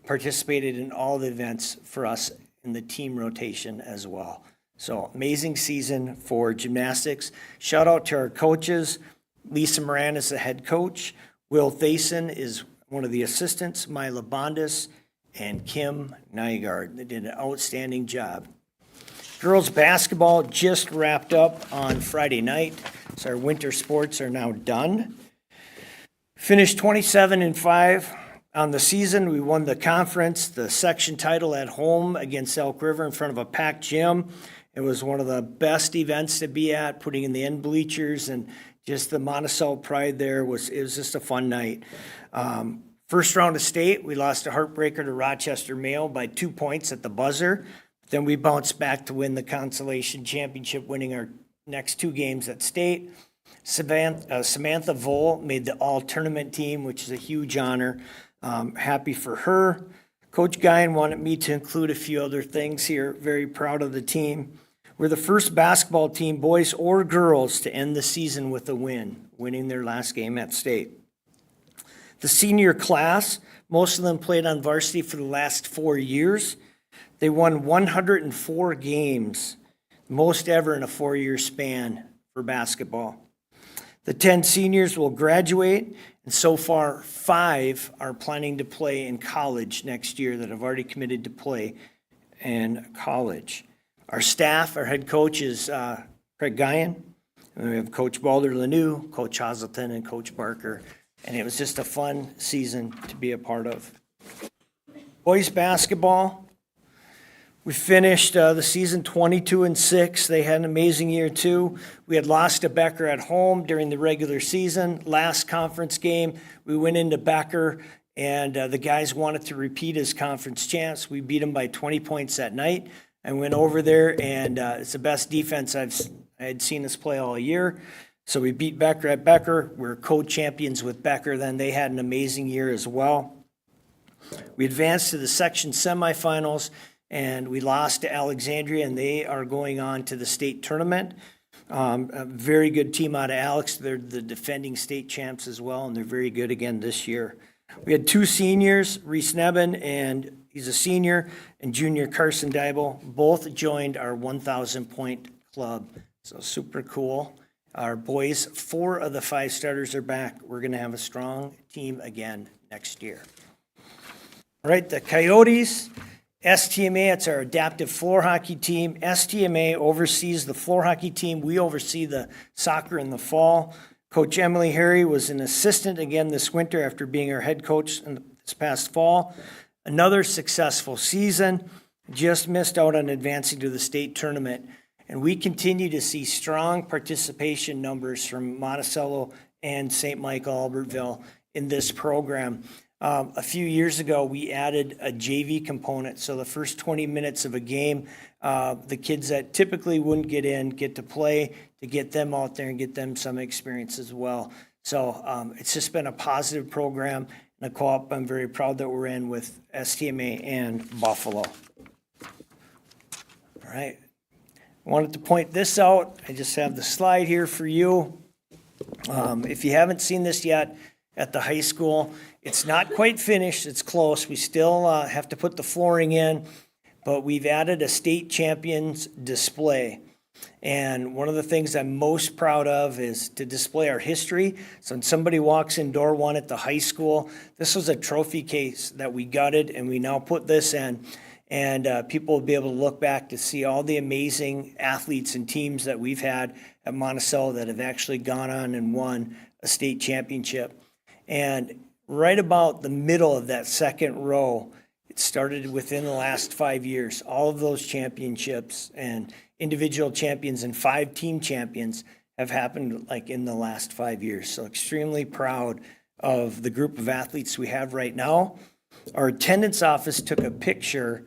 [SPEAKER 15] participated in all the events for us in the team rotation as well. So amazing season for gymnastics. Shout out to our coaches. Lisa Moran is the head coach. Will Thason is one of the assistants. Mila Bondis and Kim Nygaard. They did an outstanding job. Girls basketball just wrapped up on Friday night, so our winter sports are now done. Finished 27-5 on the season. We won the conference, the section title at home against Elk River in front of a packed gym. It was one of the best events to be at, putting in the end bleachers, and just the Monticello pride there it was just a fun night. First round of state, we lost a heartbreaker to Rochester Mayo by 2 points at the buzzer. Then we bounced back to win the consolation championship, winning our next 2 games at state. Samantha Vole made the all-tournament team, which is a huge honor. Happy for her. Coach Guyan wanted me to include a few other things here. Very proud of the team. We're the first basketball team, boys or girls, to end the season with a win, winning their last game at state. The senior class, most of them played on varsity for the last 4 years. They won 104 games, most ever in a 4-year span for basketball. The 10 seniors will graduate, and so far 5 are planning to play in college next year that have already committed to play in college. Our staff, our head coach is Craig Guyan, and we have Coach Balder Lanou, Coach Hazelton, and Coach Barker, and it was just a fun season to be a part of. Boys basketball, we finished the season 22-6. They had an amazing year too. We had lost to Becker at home during the regular season. Last conference game, we went into Becker, and the guys wanted to repeat as conference champs. We beat them by 20 points that night. I went over there, and it's the best defense I had seen us play all year. So we beat Becker at Becker. We're co-champions with Becker. Then they had an amazing year as well. We advanced to the section semifinals, and we lost to Alexandria, and they are going on to the state tournament. A very good team out of Alex. They're the defending state champs as well, and they're very good again this year. We had 2 seniors, Reese Nebben, and he's a senior, and junior Carson Dybel. Both joined our 1,000-point club, so super cool. Our boys, 4 of the 5 starters are back. We're going to have a strong team again next year. All right, the Coyotes. STMA, it's our adaptive floor hockey team. STMA oversees the floor hockey team. We oversee the soccer in the fall. Coach Emily Harry was an assistant again this winter after being our head coach this past fall. Another successful season. Just missed out on advancing to the state tournament. And we continue to see strong participation numbers from Monticello and St. Michael Albertville in this program. A few years ago, we added a JV component. So the first 20 minutes of a game, the kids that typically wouldn't get in get to play, to get them out there and get them some experience as well. So it's just been a positive program and a co-op I'm very proud that we're in with STMA and Buffalo. All right. I wanted to point this out. I just have the slide here for you. If you haven't seen this yet at the high school, it's not quite finished. It's close. We still have to put the flooring in, but we've added a state champions display. And one of the things I'm most proud of is to display our history. So when somebody walks in door 1 at the high school, this was a trophy case that we gutted, and we now put this in. And people will be able to look back to see all the amazing athletes and teams that we've had at Monticello that have actually gone on and won a state championship. And right about the middle of that second row, it started within the last 5 years. All of those championships and individual champions and 5 team champions have happened like in the last 5 years. So extremely proud of the group of athletes we have right now. Our attendance office took a picture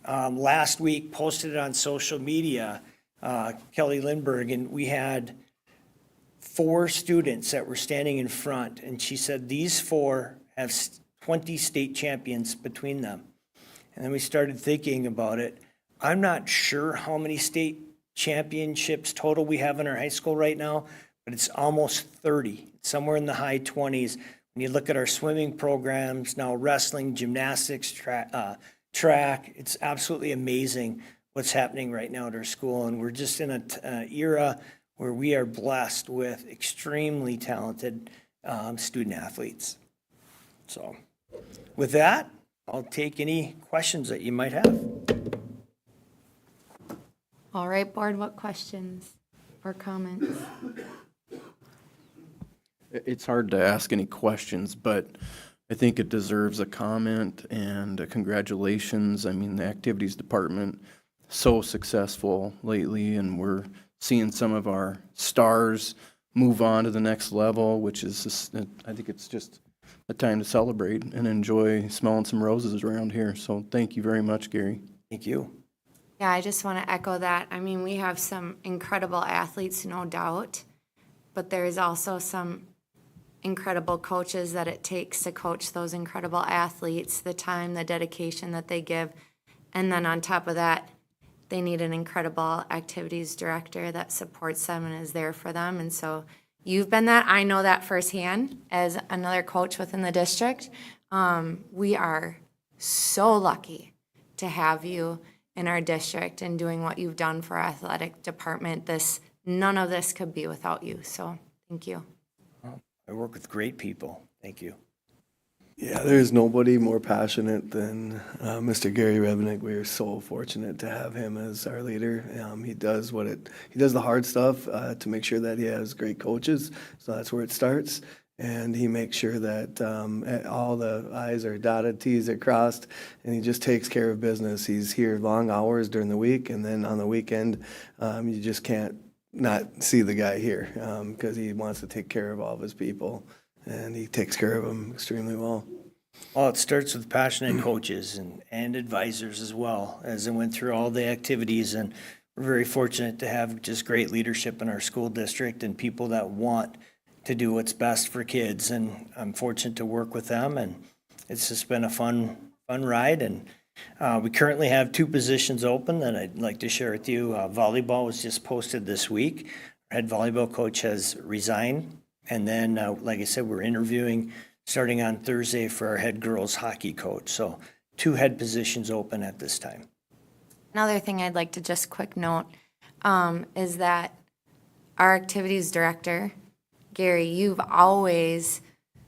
[SPEAKER 15] last week, posted it on social media, Kelly Lindbergh, and we had 4 students that were standing in front, and she said these 4 have 20 state champions between them. And then we started thinking about it. I'm not sure how many state championships total we have in our high school right now, but it's almost 30. It's somewhere in the high 20s. When you look at our swimming programs, now wrestling, gymnastics, track, it's absolutely amazing what's happening right now at our school. And we're just in an era where we are blessed with extremely talented student athletes. So with that, I'll take any questions that you might have.
[SPEAKER 1] All right, board, what questions or comments?
[SPEAKER 11] It's hard to ask any questions, but I think it deserves a comment and a congratulations. I mean, the activities department, so successful lately, and we're seeing some of our stars move on to the next level, which is just, I think it's just a time to celebrate and enjoy smelling some roses around here. So thank you very much, Gary.
[SPEAKER 15] Thank you.
[SPEAKER 1] Yeah, I just want to echo that. I mean, we have some incredible athletes, no doubt, but there's also some incredible coaches that it takes to coach those incredible athletes, the time, the dedication that they give. And then on top of that, they need an incredible activities director that supports them and is there for them. And so you've been that. I know that firsthand as another coach within the district. We are so lucky to have you in our district and doing what you've done for our athletic department. None of this could be without you. So thank you.
[SPEAKER 15] I work with great people. Thank you.
[SPEAKER 4] Yeah, there's nobody more passionate than Mr. Gary Rebnick. We are so fortunate to have him as our leader. He does the hard stuff to make sure that he has great coaches. So that's where it starts. And he makes sure that all the I's are dotted, T's are crossed, and he just takes care of business. He's here long hours during the week, and then on the weekend, you just can't not see the guy here because he wants to take care of all of his people, and he takes care of them extremely well.
[SPEAKER 15] Well, it starts with passionate coaches and advisors as well, as I went through all the activities, and we're very fortunate to have just great leadership in our school district and people that want to do what's best for kids, and I'm fortunate to work with them, and it's just been a fun ride. And we currently have 2 positions open that I'd like to share with you. Volleyball was just posted this week. Our head volleyball coach has resigned, and then, like I said, we're interviewing starting on Thursday for our head girls hockey coach. So 2 head positions open at this time.
[SPEAKER 1] Another thing I'd like to just quick note is that our activities director, Gary, you've always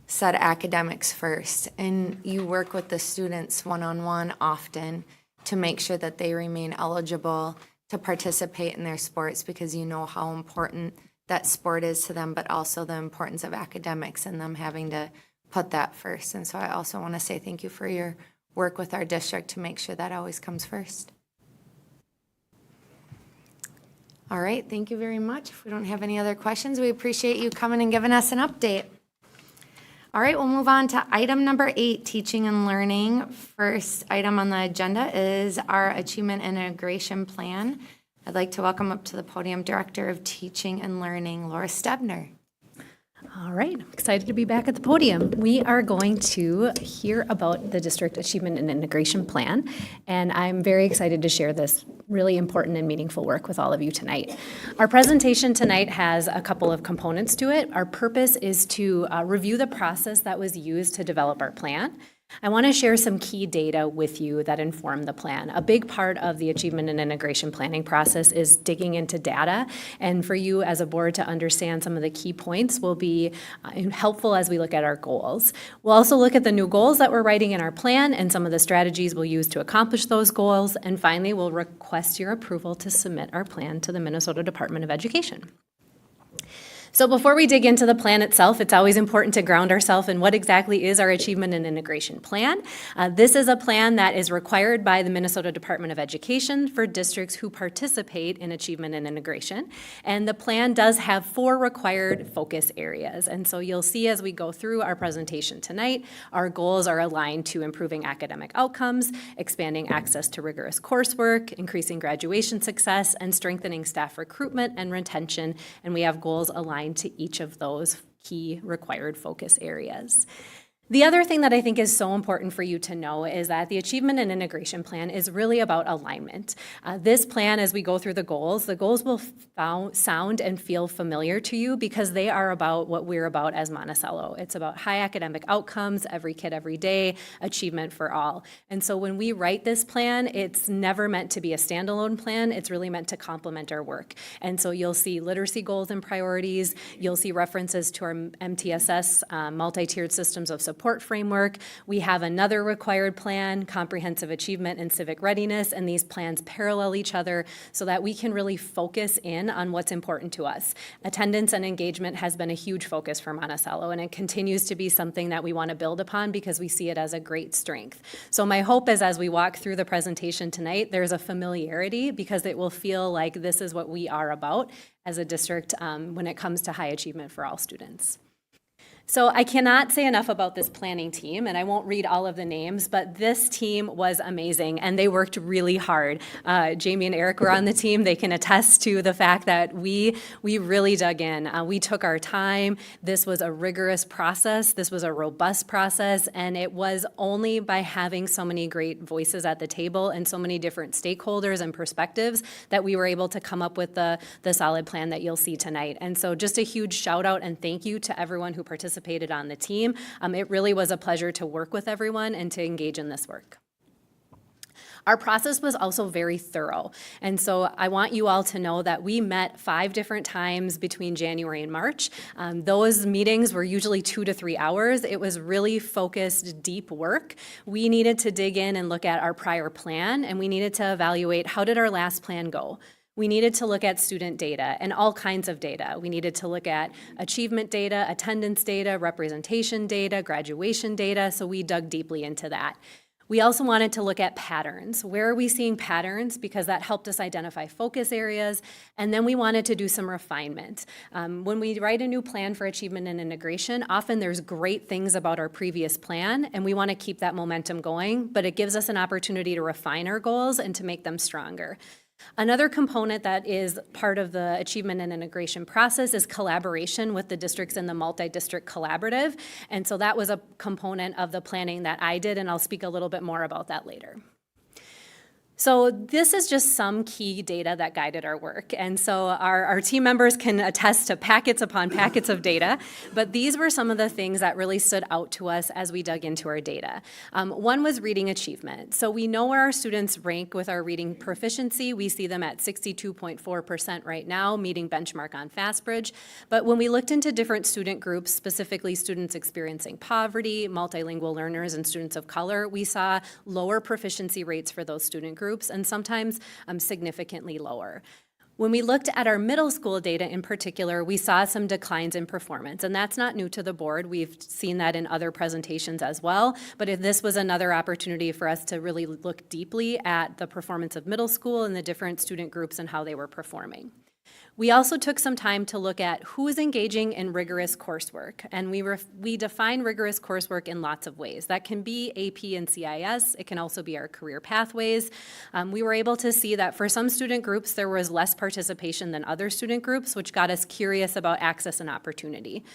[SPEAKER 1] said academics first, and you work with the students one-on-one often to make sure that they remain eligible to participate in their sports because you know how important that sport is to them, but also the importance of academics and them having to put that first. And so I also want to say thank you for your work with our district to make sure that always comes first. All right, thank you very much. If we don't have any other questions, we appreciate you coming and giving us an update. All right, we'll move on to item number 8, teaching and learning. First item on the agenda is our achievement integration plan. I'd like to welcome up to the podium Director of Teaching and Learning, Laura Stebner.
[SPEAKER 5] All right, I'm excited to be back at the podium. We are going to hear about the District Achievement and Integration Plan, and I'm very excited to share this really important and meaningful work with all of you tonight. Our presentation tonight has a couple of components to it. Our purpose is to review the process that was used to develop our plan. I want to share some key data with you that inform the plan. A big part of the achievement and integration planning process is digging into data, and for you as a board to understand some of the key points will be helpful as we look at our goals. We'll also look at the new goals that we're writing in our plan and some of the strategies we'll use to accomplish those goals, and finally, we'll request your approval to submit our plan to the Minnesota Department of Education. So before we dig into the plan itself, it's always important to ground ourselves in what exactly is our achievement and integration plan. This is a plan that is required by the Minnesota Department of Education for districts who participate in achievement and integration. And the plan does have 4 required focus areas. And so you'll see as we go through our presentation tonight, our goals are aligned to improving academic outcomes, expanding access to rigorous coursework, increasing graduation success, and strengthening staff recruitment and retention. And we have goals aligned to each of those key required focus areas. The other thing that I think is so important for you to know is that the Achievement and Integration Plan is really about alignment. This plan, as we go through the goals will sound and feel familiar to you because they are about what we're about as Monticello. It's about high academic outcomes, every kid, every day, achievement for all. And so when we write this plan, it's never meant to be a standalone plan. It's really meant to complement our work. And so you'll see literacy goals and priorities. You'll see references to our MTSS, multi-tiered systems of support support framework. We have another required plan, comprehensive achievement and civic readiness, and these plans parallel each other so that we can really focus in on what's important to us. Attendance and engagement has been a huge focus for Monticello, and it continues to be something that we want to build upon because we see it as a great strength. So my hope is as we walk through the presentation tonight, there's a familiarity because it will feel like this is what we are about as a district when it comes to high achievement for all students. So I cannot say enough about this planning team, and I won't read all of the names, but this team was amazing, and they worked really hard. Jamie and Eric were on the team. They can attest to the fact that we really dug in. We took our time. This was a rigorous process. This was a robust process, and it was only by having so many great voices at the table and so many different stakeholders and perspectives that we were able to come up with the solid plan that you'll see tonight. And so just a huge shout out and thank you to everyone who participated on the team. It really was a pleasure to work with everyone and to engage in this work. Our process was also very thorough. And so I want you all to know that we met 5 different times between January and March. Those meetings were usually 2 to 3 hours. It was really focused, deep work. We needed to dig in and look at our prior plan, and we needed to evaluate how did our last plan go. We needed to look at student data and all kinds of data. We needed to look at achievement data, attendance data, representation data, graduation data, so we dug deeply into that. We also wanted to look at patterns. Where are we seeing patterns? Because that helped us identify focus areas. And then we wanted to do some refinement. When we write a new plan for achievement and integration, often there's great things about our previous plan, and we want to keep that momentum going, but it gives us an opportunity to refine our goals and to make them stronger. Another component that is part of the achievement and integration process is collaboration with the districts in the multi-district collaborative. And so that was a component of the planning that I did, and I'll speak a little bit more about that later. So this is just some key data that guided our work. And so our team members can attest to packets upon packets of data, but these were some of the things that really stood out to us as we dug into our data. One was reading achievement. So we know where our students rank with our reading proficiency. We see them at 62.4% right now, meeting benchmark on FastBridge. But when we looked into different student groups, specifically students experiencing poverty, multilingual learners, and students of color, we saw lower proficiency rates for those student groups, and sometimes significantly lower. When we looked at our middle school data in particular, we saw some declines in performance, and that's not new to the board. We've seen that in other presentations as well, but if this was another opportunity for us to really look deeply at the performance of middle school and the different student groups and how they were performing. We also took some time to look at who is engaging in rigorous coursework, and we define rigorous coursework in lots of ways. That can be AP and CIS. It can also be our career pathways. We were able to see that for some student groups, there was less participation than other student groups, which got us curious about access and opportunity.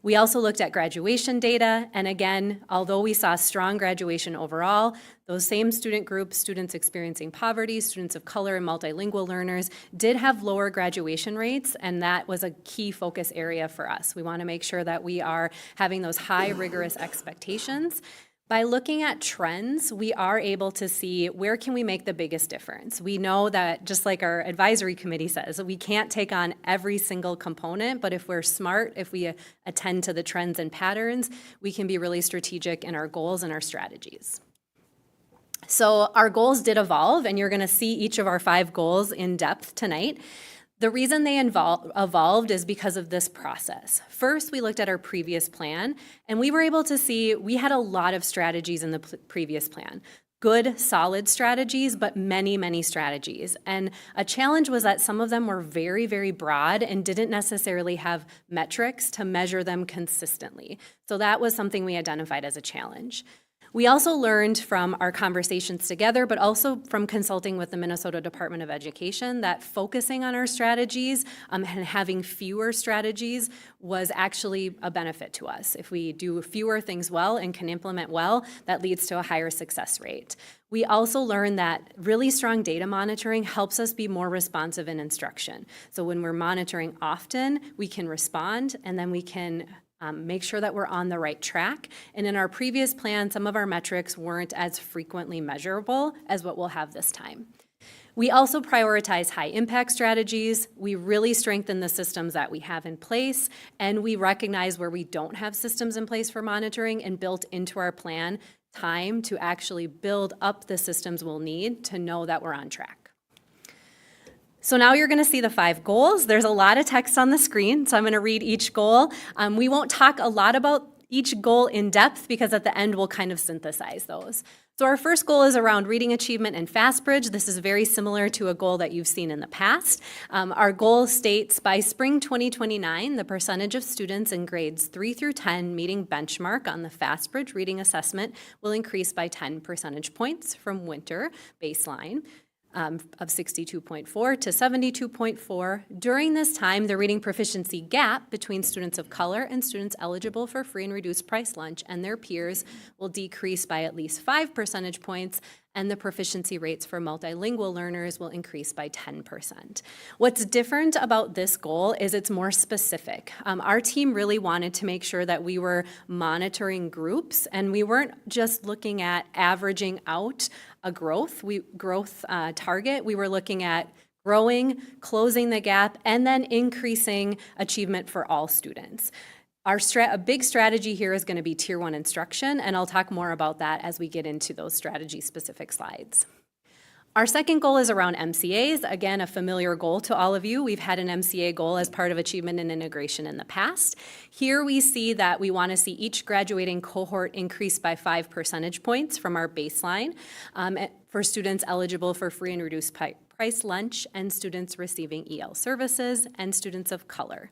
[SPEAKER 5] We also looked at graduation data, and again, although we saw strong graduation overall, those same student groups, students experiencing poverty, students of color, and multilingual learners, did have lower graduation rates, and that was a key focus area for us. We want to make sure that we are having those high rigorous expectations. By looking at trends, we are able to see where can we make the biggest difference. We know that, just like our advisory committee says, we can't take on every single component, but if we're smart, if we attend to the trends and patterns, we can be really strategic in our goals and our strategies. So our goals did evolve, and you're going to see each of our 5 goals in depth tonight. The reason they evolved is because of this process. First, we looked at our previous plan, and we were able to see we had a lot of strategies in the previous plan. Good, solid strategies, but many, many strategies. And a challenge was that some of them were very, very broad and didn't necessarily have metrics to measure them consistently. So that was something we identified as a challenge. We also learned from our conversations together, but also from consulting with the Minnesota Department of Education, that focusing on our strategies and having fewer strategies was actually a benefit to us. If we do fewer things well and can implement well, that leads to a higher success rate. We also learned that really strong data monitoring helps us be more responsive in instruction. So when we're monitoring often, we can respond, and then we can make sure that we're on the right track. And in our previous plan, some of our metrics weren't as frequently measurable as what we'll have this time. We also prioritize high-impact strategies. We really strengthen the systems that we have in place, and we recognize where we don't have systems in place for monitoring and built into our plan time to actually build up the systems we'll need to know that we're on track. So now you're going to see the 5 goals. There's a lot of text on the screen, so I'm going to read each goal. We won't talk a lot about each goal in depth because at the end we'll kind of synthesize those. So our first goal is around reading achievement and FastBridge. This is very similar to a goal that you've seen in the past. Our goal states by spring 2029, the percentage of students in grades 3 through 10 meeting benchmark on the FastBridge reading assessment will increase by 10 percentage points from winter baseline. Of 62.4 to 72.4. During this time, the reading proficiency gap between students of color and students eligible for free and reduced price lunch and their peers will decrease by at least 5 percentage points, and the proficiency rates for multilingual learners will increase by 10%. What's different about this goal is it's more specific. Our team really wanted to make sure that we were monitoring groups, and we weren't just looking at averaging out a growth target. We were looking at growing, closing the gap, and then increasing achievement for all students. A big strategy here is going to be Tier 1 instruction, and I'll talk more about that as we get into those strategy-specific slides. Our second goal is around MCAs. Again, a familiar goal to all of you. We've had an MCA goal as part of achievement and integration in the past. Here we see that we want to see each graduating cohort increase by 5 percentage points from our baseline for students eligible for free and reduced price lunch and students receiving EL services and students of color.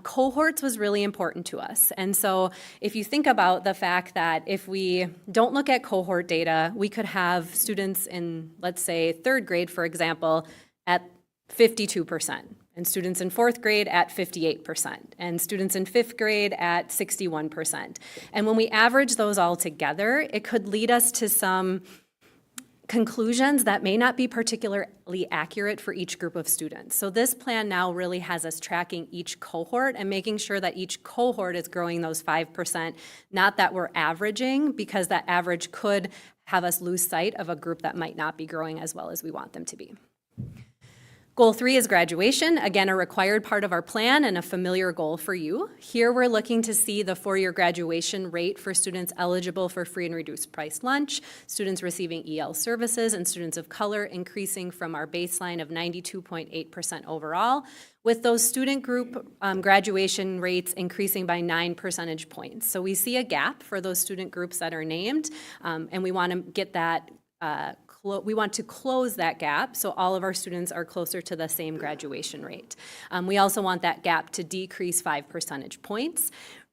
[SPEAKER 5] Cohorts was really important to us. And so if you think about the fact that if we don't look at cohort data, we could have students in, let's say, 3rd grade, for example, at 52%, and students in 4th grade at 58%, and students in 5th grade at 61%. And when we average those all together, it could lead us to some conclusions that may not be particularly accurate for each group of students. So this plan now really has us tracking each cohort and making sure that each cohort is growing those 5%, not that we're averaging, because that average could have us lose sight of a group that might not be growing as well as we want them to be. Goal 3 is graduation, again, a required part of our plan and a familiar goal for you. Here we're looking to see the 4-year graduation rate for students eligible for free and reduced price lunch, students receiving EL services, and students of color increasing from our baseline of 92.8% overall, with those student group graduation rates increasing by 9 percentage points. So we see a gap for those student groups that are named, and we want to get that we want to close that gap so all of our students are closer to the same graduation rate. We also want that gap to decrease 5 percentage points.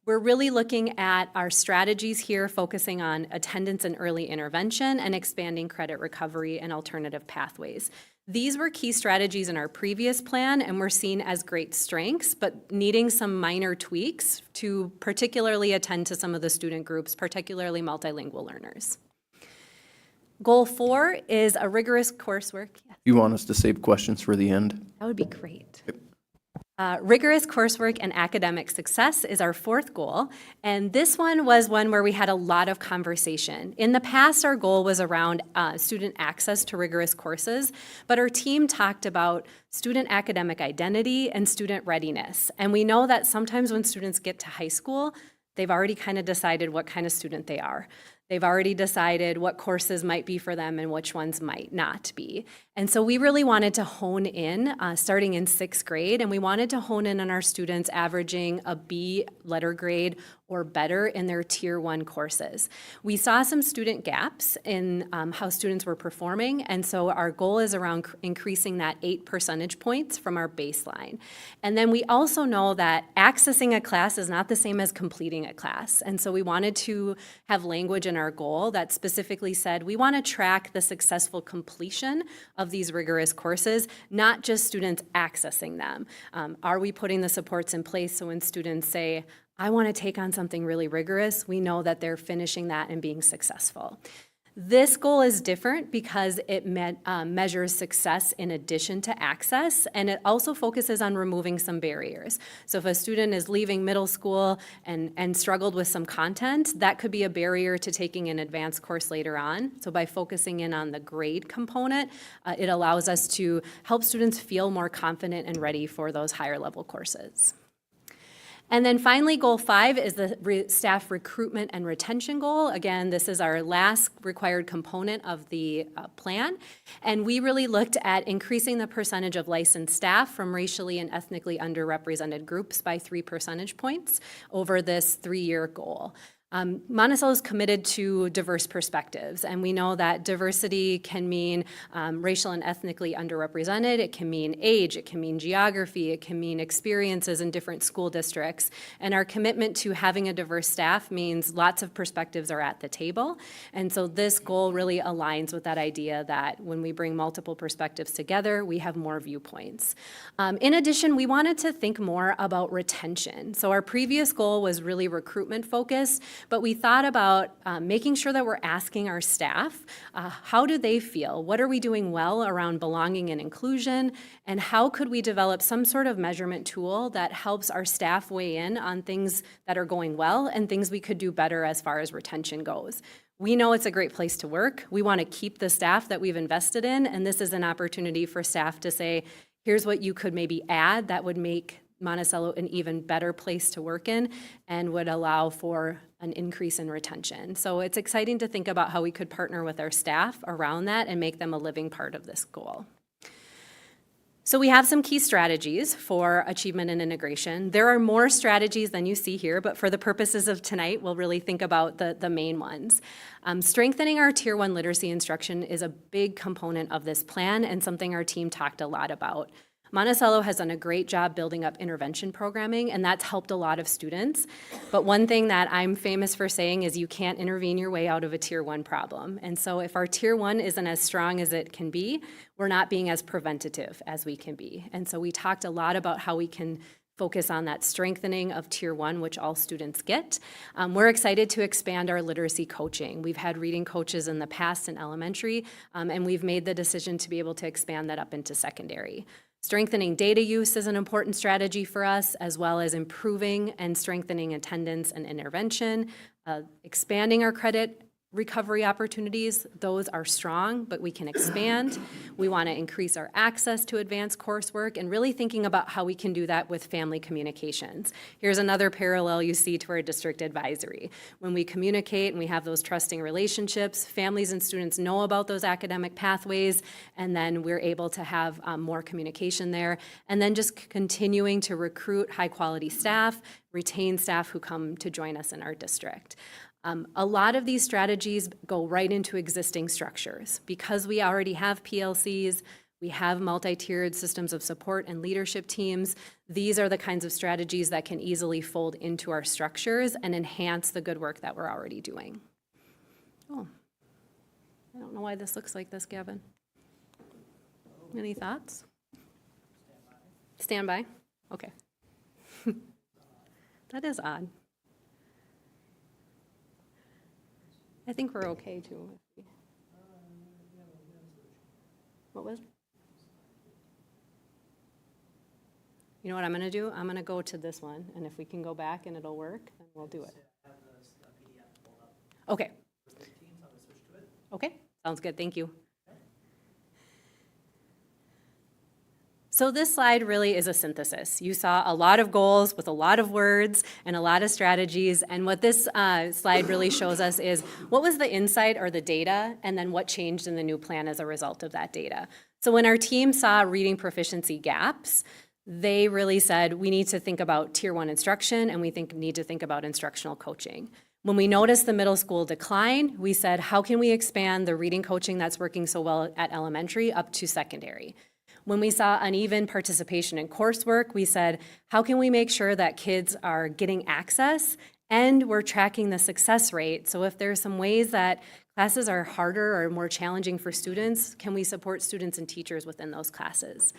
[SPEAKER 5] We're really looking at our strategies here, focusing on attendance and early intervention and expanding credit recovery and alternative pathways. These were key strategies in our previous plan and were seen as great strengths, but needing some minor tweaks to particularly attend to some of the student groups, particularly multilingual learners. Goal 4 is a rigorous coursework.
[SPEAKER 11] You want us to save questions for the end?
[SPEAKER 5] That would be great. Rigorous coursework and academic success is our 4th goal, and this one was one where we had a lot of conversation. In the past, our goal was around student access to rigorous courses, but our team talked about student academic identity and student readiness. And we know that sometimes when students get to high school, they've already kind of decided what kind of student they are. They've already decided what courses might be for them and which ones might not be. And so we really wanted to hone in, starting in 6th grade, and we wanted to hone in on our students averaging a B letter grade or better in their Tier 1 courses. We saw some student gaps in how students were performing, and so our goal is around increasing that 8 percentage points from our baseline. And then we also know that accessing a class is not the same as completing a class, and so we wanted to have language in our goal that specifically said we want to track the successful completion of these rigorous courses, not just students accessing them. Are we putting the supports in place so when students say, I want to take on something really rigorous, we know that they're finishing that and being successful. This goal is different because it measures success in addition to access, and it also focuses on removing some barriers. So if a student is leaving middle school and struggled with some content, that could be a barrier to taking an advanced course later on. So by focusing in on the grade component, it allows us to help students feel more confident and ready for those higher level courses. And then finally, goal 5 is the staff recruitment and retention goal. Again, this is our last required component of the plan. And we really looked at increasing the percentage of licensed staff from racially and ethnically underrepresented groups by 3 percentage points over this 3-year goal. Monticello is committed to diverse perspectives, and we know that diversity can mean racial and ethnically underrepresented, it can mean age, it can mean geography, it can mean experiences in different school districts, and our commitment to having a diverse staff means lots of perspectives are at the table, and so this goal really aligns with that idea that when we bring multiple perspectives together, we have more viewpoints. In addition, we wanted to think more about retention. So our previous goal was really recruitment focused, but we thought about making sure that we're asking our staff, how do they feel? What are we doing well around belonging and inclusion? And how could we develop some sort of measurement tool that helps our staff weigh in on things that are going well and things we could do better as far as retention goes? We know it's a great place to work. We want to keep the staff that we've invested in, and this is an opportunity for staff to say, here's what you could maybe add that would make Monticello an even better place to work in and would allow for an increase in retention. So it's exciting to think about how we could partner with our staff around that and make them a living part of this goal. So we have some key strategies for achievement and integration. There are more strategies than you see here, but for the purposes of tonight, we'll really think about the main ones. Strengthening our Tier 1 literacy instruction is a big component of this plan and something our team talked a lot about. Monticello has done a great job building up intervention programming, and that's helped a lot of students. But one thing that I'm famous for saying is you can't intervene your way out of a Tier 1 problem. And so if our Tier 1 isn't as strong as it can be, we're not being as preventative as we can be. And so we talked a lot about how we can focus on that strengthening of Tier 1, which all students get. We're excited to expand our literacy coaching. We've had reading coaches in the past in elementary, and we've made the decision to be able to expand that up into secondary. Strengthening data use is an important strategy for us, as well as improving and strengthening attendance and intervention, expanding our credit recovery opportunities. Those are strong, but we can expand. We want to increase our access to advanced coursework and really thinking about how we can do that with family communications. Here's another parallel you see to our district advisory. When we communicate and we have those trusting relationships, families and students know about those academic pathways, and then we're able to have more communication there. And then just continuing to recruit high-quality staff, retain staff who come to join us in our district. A lot of these strategies go right into existing structures. Because we already have PLCs, we have multi-tiered systems of support and leadership teams, these are the kinds of strategies that can easily fold into our structures and enhance the good work that we're already doing. Oh, I don't know why this looks like this, Gavin. Any thoughts? Stand by? Okay. That is odd. I think we're okay too. What was? You know what I'm going to do? I'm going to go to this one, and if we can go back and it'll work, then we'll do it. Okay. Okay, sounds good. Thank you. So this slide really is a synthesis. You saw a lot of goals with a lot of words and a lot of strategies, and what this slide really shows us is what was the insight or the data, and then what changed in the new plan as a result of that data. So when our team saw reading proficiency gaps, they really said, we need to think about Tier 1 instruction, and we need to think about instructional coaching. When we noticed the middle school decline, we said, how can we expand the reading coaching that's working so well at elementary up to secondary? When we saw uneven participation in coursework, we said, how can we make sure that kids are getting access and we're tracking the success rate? So if there's some ways that classes are harder or more challenging for students, can we support students and teachers within those classes?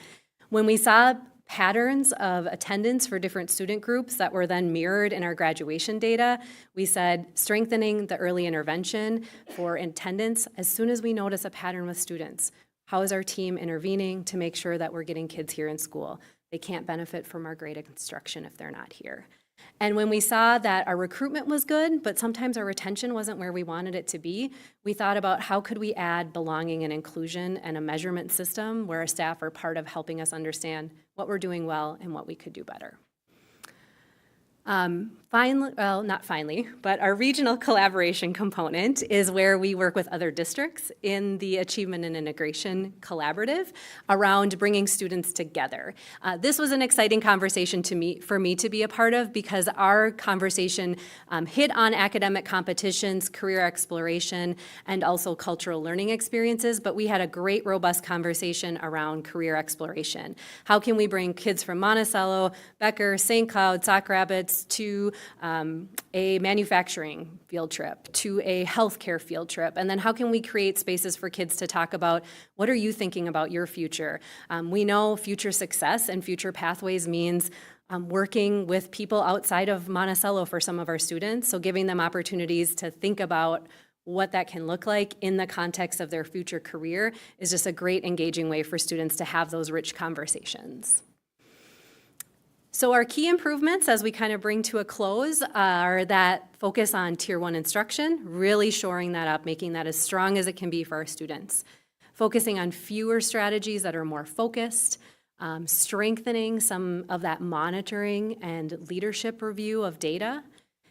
[SPEAKER 5] When we saw patterns of attendance for different student groups that were then mirrored in our graduation data. We said strengthening the early intervention for attendance as soon as we notice a pattern with students. How is our team intervening to make sure that we're getting kids here in school? They can't benefit from our great instruction if they're not here. And when we saw that our recruitment was good, but sometimes our retention wasn't where we wanted it to be, we thought about how could we add belonging and inclusion and a measurement system where our staff are part of helping us understand what we're doing well and what we could do better. Finally, well, not finally, but our regional collaboration component is where we work with other districts in the Achievement and Integration Collaborative around bringing students together. This was an exciting conversation for me to be a part of because our conversation hit on academic competitions, career exploration, and also cultural learning experiences, but we had a great, robust conversation around career exploration. How can we bring kids from Monticello, Becker, St. Cloud, Sauk Rapids to a manufacturing field trip, to a healthcare field trip, and then how can we create spaces for kids to talk about what are you thinking about your future? We know future success and future pathways means working with people outside of Monticello for some of our students, so giving them opportunities to think about what that can look like in the context of their future career is just a great engaging way for students to have those rich conversations. So our key improvements as we kind of bring to a close are that focus on Tier 1 instruction, really shoring that up, making that as strong as it can be for our students. Focusing on fewer strategies that are more focused, strengthening some of that monitoring and leadership review of data,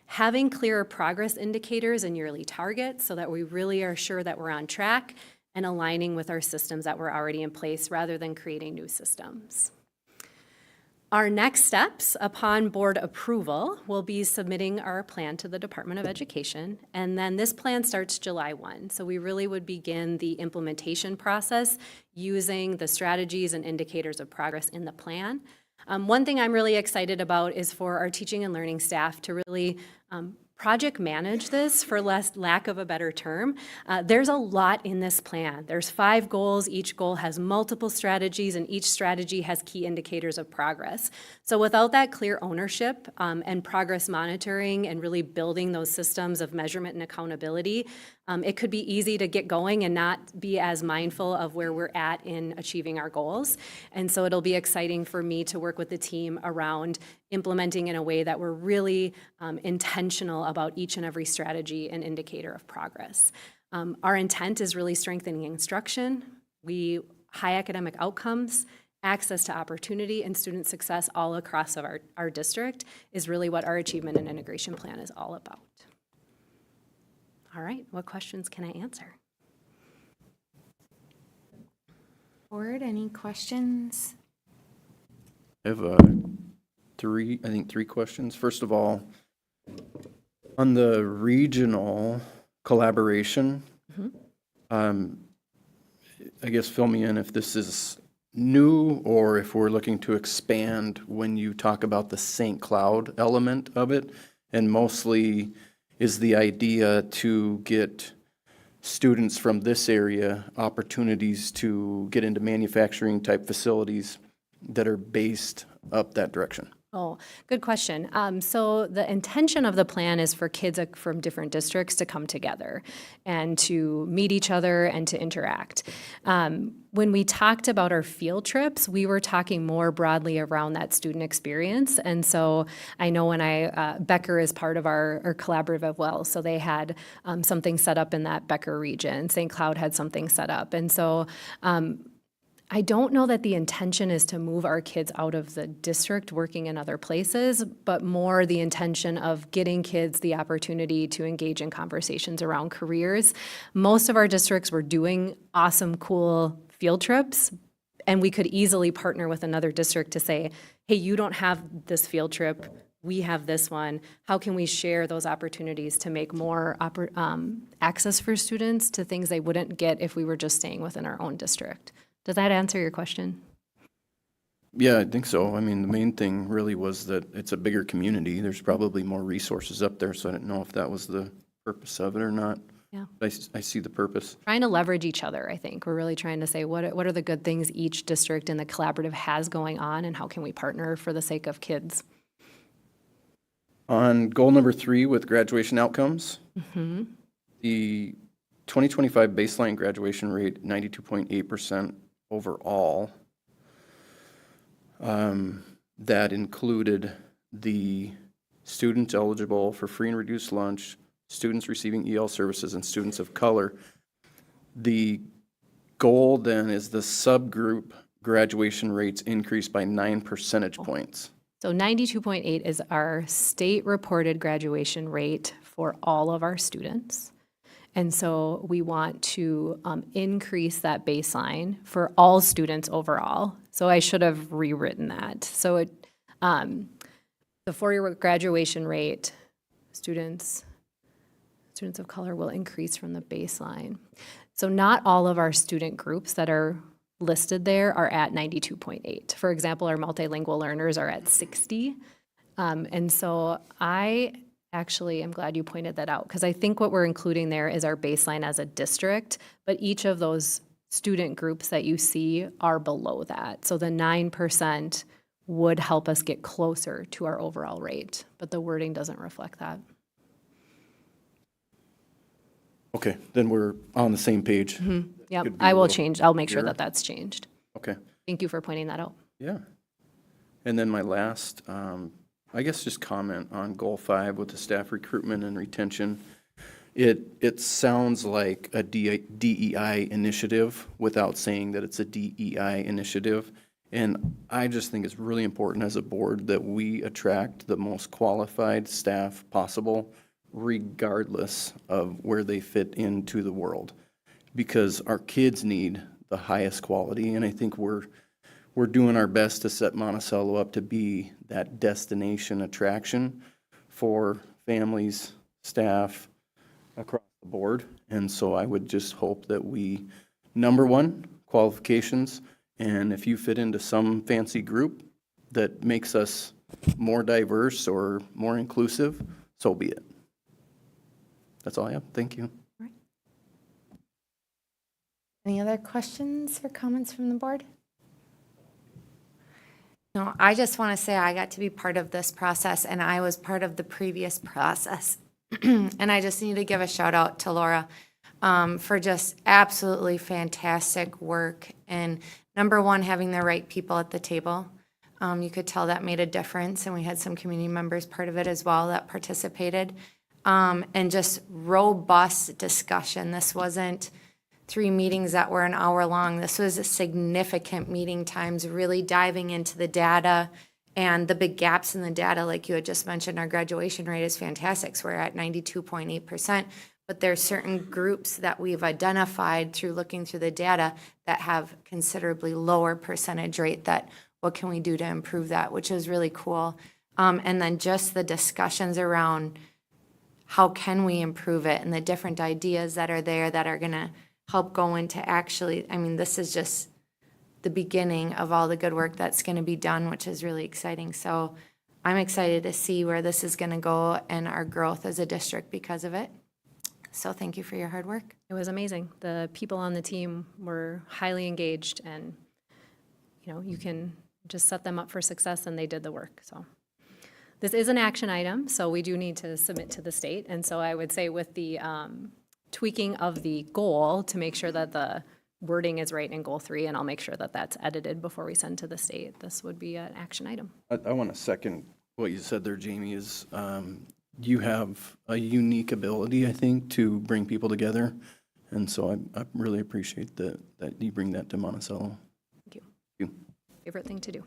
[SPEAKER 5] having clearer progress indicators and yearly targets so that we really are sure that we're on track, and aligning with our systems that were already in place rather than creating new systems. Our next steps upon board approval will be submitting our plan to the Department of Education, and then this plan starts July 1. So we really would begin the implementation process using the strategies and indicators of progress in the plan. One thing I'm really excited about is for our teaching and learning staff to really project manage this, for lack of a better term. There's a lot in this plan. There's 5 goals. Each goal has multiple strategies, and each strategy has key indicators of progress. So without that clear ownership and progress monitoring and really building those systems of measurement and accountability, it could be easy to get going and not be as mindful of where we're at in achieving our goals. And so it'll be exciting for me to work with the team around implementing in a way that we're really intentional about each and every strategy and indicator of progress. Our intent is really strengthening instruction, high academic outcomes, access to opportunity, and student success all across our district is really what our Achievement and Integration Plan is all about. All right, what questions can I answer?
[SPEAKER 1] Board, any questions?
[SPEAKER 11] I have three questions. First of all, on the regional collaboration, I guess fill me in if this is new or if we're looking to expand when you talk about the St. Cloud element of it, and mostly is the idea to get students from this area opportunities to get into manufacturing type facilities that are based up that direction?
[SPEAKER 5] Oh, good question. So the intention of the plan is for kids from different districts to come together and to meet each other and to interact. When we talked about our field trips, we were talking more broadly around that student experience. And so I know when Becker is part of our collaborative as well, so they had something set up in that Becker region. St. Cloud had something set up. And so I don't know that the intention is to move our kids out of the district working in other places, but more the intention of getting kids the opportunity to engage in conversations around careers. Most of our districts were doing awesome, cool field trips, and we could easily partner with another district to say, hey, you don't have this field trip, we have this one. How can we share those opportunities to make more access for students to things they wouldn't get if we were just staying within our own district? Does that answer your question?
[SPEAKER 11] Yeah, I think so. I mean, the main thing really was that it's a bigger community. There's probably more resources up there, so I didn't know if that was the purpose of it or not.
[SPEAKER 5] Yeah.
[SPEAKER 11] I see the purpose.
[SPEAKER 5] Trying to leverage each other, I think. We're really trying to say, what are the good things each district in the collaborative has going on, and how can we partner for the sake of kids?
[SPEAKER 11] On goal number 3 with graduation outcomes, the 2025 baseline graduation rate, 92.8% overall. That included the students eligible for free and reduced lunch, students receiving EL services, and students of color. The goal then is the subgroup graduation rates increased by 9 percentage points.
[SPEAKER 5] So 92.8 is our state-reported graduation rate for all of our students. And so we want to increase that baseline for all students overall. So I should have rewritten that. So the four-year graduation rate, students of color will increase from the baseline. So not all of our student groups that are listed there are at 92.8. For example, our multilingual learners are at 60. And so I actually am glad you pointed that out, because I think what we're including there is our baseline as a district, but each of those student groups that you see are below that. So the 9% would help us get closer to our overall rate, but the wording doesn't reflect that.
[SPEAKER 11] Okay, then we're on the same page.
[SPEAKER 5] Yep,
[SPEAKER 11] Could be
[SPEAKER 5] I
[SPEAKER 11] a
[SPEAKER 5] will
[SPEAKER 11] little
[SPEAKER 5] change, I'll make sure
[SPEAKER 11] clearer.
[SPEAKER 5] that that's changed.
[SPEAKER 11] Okay,
[SPEAKER 5] Thank you for pointing that out.
[SPEAKER 11] yeah. And then my last, I guess just comment on goal 5 with the staff recruitment and retention. It sounds like a DEI initiative without saying that it's a DEI initiative. And I just think it's really important as a board that we attract the most qualified staff possible, regardless of where they fit into the world. Because our kids need the highest quality, and I think we're doing our best to set Monticello up to be that destination attraction for families, staff, across the board. And so I would just hope that we, number one, qualifications, and if you fit into some fancy group that makes us more diverse or more inclusive, so be it. That's all I have. Thank you.
[SPEAKER 1] Any other questions or comments from the board? No, I just want to say I got to be part of this process, and I was part of the previous process. And I just need to give a shout out to Laura for just absolutely fantastic work. And number one, having the right people at the table. You could tell that made a difference, and we had some community members part of it as well that participated. And just robust discussion. This wasn't 3 meetings that were an hour long. This was a significant meeting times, really diving into the data and the big gaps in the data. Like you had just mentioned, our graduation rate is fantastic. So we're at 92.8%, but there's certain groups that we've identified through looking through the data that have considerably lower percentage rate. That what can we do to improve that, which is really cool. And then just the discussions around how can we improve it and the different ideas that are there that are gonna help go into actually, I mean, this is just the beginning of all the good work that's going to be done, which is really exciting. So I'm excited to see where this is going to go and our growth as a district because of it. So thank you for your hard work.
[SPEAKER 5] It was amazing. The people on the team were highly engaged, and you can just set them up for success, and they did the work. So this is an action item, so we do need to submit to the state. And so I would say with the tweaking of the goal to make sure that the wording is right in goal 3, and I'll make sure that that's edited before we send to the state. This would be an action item.
[SPEAKER 11] I want to second what you said there, Jamie, is you have a unique ability, I think, to bring people together. And so I really appreciate that you bring that to Monticello.
[SPEAKER 5] Thank you.
[SPEAKER 11] Thank you.
[SPEAKER 5] Favorite thing to do.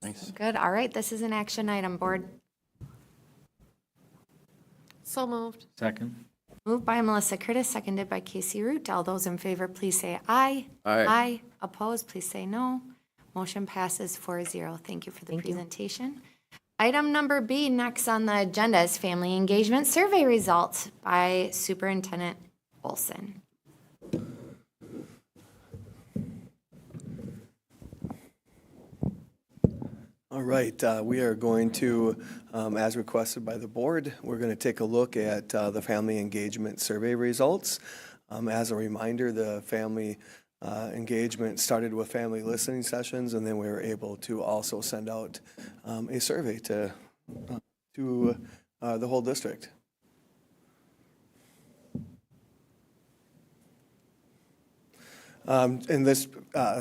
[SPEAKER 11] Thanks.
[SPEAKER 1] Good. All right. This is an action item, board.
[SPEAKER 2] So moved.
[SPEAKER 3] Second.
[SPEAKER 1] Moved by Melissa Curtis, seconded by Casey Root. All those in favor, please say aye.
[SPEAKER 11] Aye.
[SPEAKER 1] Aye. Opposed, please say no. Motion passes 4-0. Thank you for the presentation. Item number B, next on the agenda is Family Engagement Survey Results by Superintendent Olson.
[SPEAKER 4] All right, we are going to, as requested by the board, we're going to take a look at the family engagement survey results. As a reminder, the family engagement started with family listening sessions, and then we were able to also send out a survey to the whole district. And this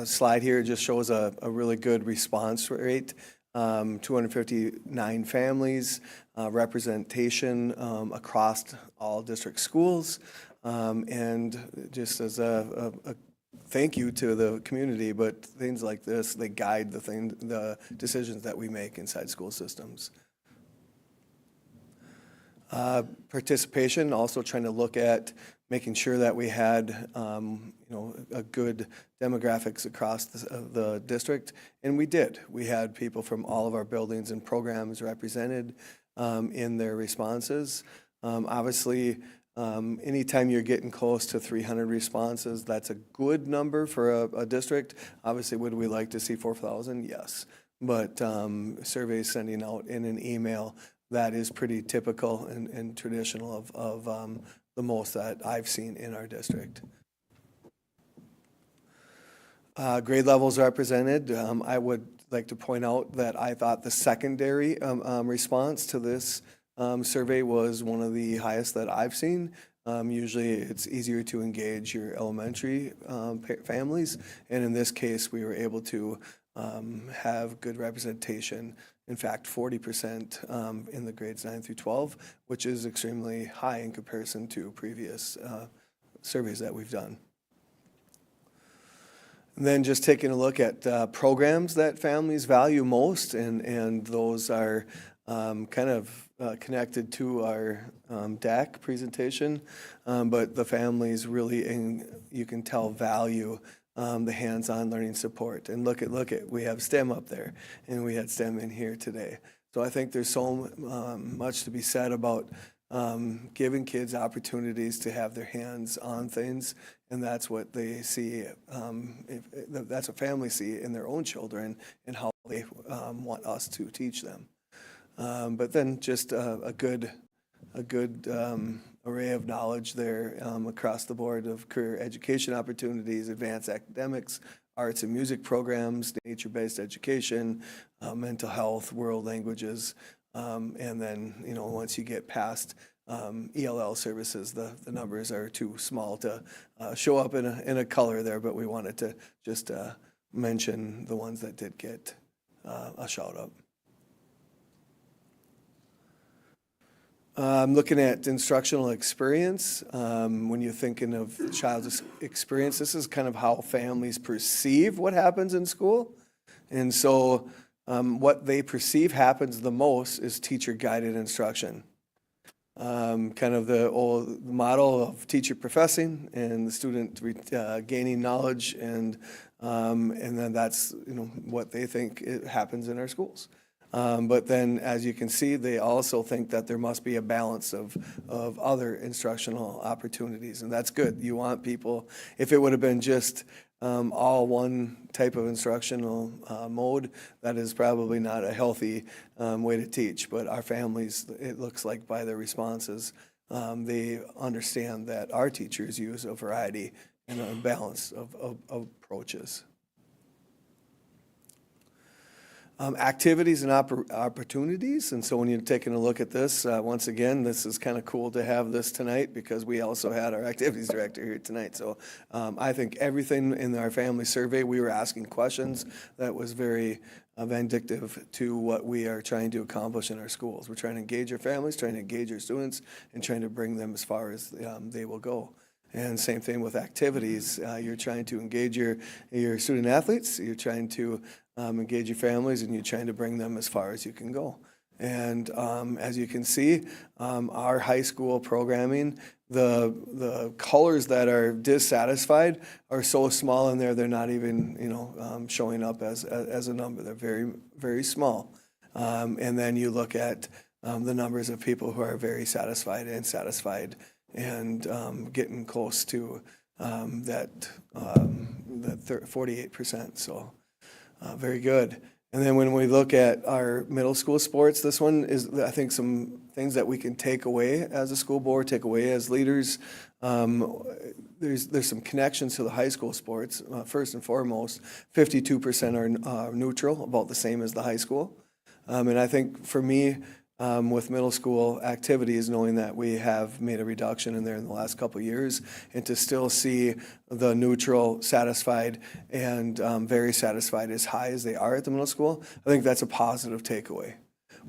[SPEAKER 4] slide here just shows a really good response rate. 259 families, representation across all district schools, and just as a thank you to the community, but things like this, they guide the decisions that we make inside school systems. Participation, also trying to look at making sure that we had, a good demographics across the district, and we did. We had people from all of our buildings and programs represented in their responses. Obviously, anytime you're getting close to 300 responses, that's a good number for a district. Obviously, would we like to see 4,000? Yes. But surveys sending out in an email, that is pretty typical and traditional of the most that I've seen in our district. Grade levels represented. I would like to point out that I thought the secondary response to this survey was one of the highest that I've seen. Usually it's easier to engage your elementary families, and in this case we were able to have good representation. In fact, 40% in the grades 9 through 12, which is extremely high in comparison to previous surveys that we've done. And then just taking a look at programs that families value most, and those are kind of connected to our DAC presentation, but the families really, you can tell, value the hands-on learning support. And look at, we have STEM up there, and we had STEM in here today. So I think there's so much to be said about giving kids opportunities to have their hands on things, and that's what they see, that's what families see in their own children and how they want us to teach them. But then just a good array of knowledge there across the board of career education opportunities, advanced academics, arts and music programs, nature-based education, mental health, world languages, and then, once you get past ELL services, the numbers are too small to show up in a color there, but we wanted to just mention the ones that did get a shout out. Looking at instructional experience, when you're thinking of the child's experience, this is kind of how families perceive what happens in school. And so what they perceive happens the most is teacher-guided instruction. Kind of the old model of teacher professing and the student gaining knowledge, and then that's what they think happens in our schools. But then, as you can see, they also think that there must be a balance of other instructional opportunities, and that's good. You want people, if it would have been just all one type of instructional mode, that is probably not a healthy way to teach. But our families, it looks like by their responses, they understand that our teachers use a variety and a balance of approaches. Activities and opportunities, and so when you're taking a look at this, once again, this is kind of cool to have this tonight because we also had our activities director here tonight. So I think everything in our family survey, we were asking questions that was very vindictive to what we are trying to accomplish in our schools. We're trying to engage our families, trying to engage our students, and trying to bring them as far as they will go. And same thing with activities. You're trying to engage your student athletes, you're trying to engage your families, and you're trying to bring them as far as you can go. And as you can see, our high school programming, the colors that are dissatisfied are so small in there, they're not even showing up as a number. They're very, very small. And then you look at the numbers of people who are very satisfied and getting close to that 48%. So very good. And then when we look at our middle school sports, this one is, I think, some things that we can take away as a school board, take away as leaders. There's some connections to the high school sports. First and foremost, 52% are neutral, about the same as the high school. And I think for me, with middle school activities, knowing that we have made a reduction in there in the last couple of years, and to still see the neutral, satisfied, and very satisfied as high as they are at the middle school, I think that's a positive takeaway.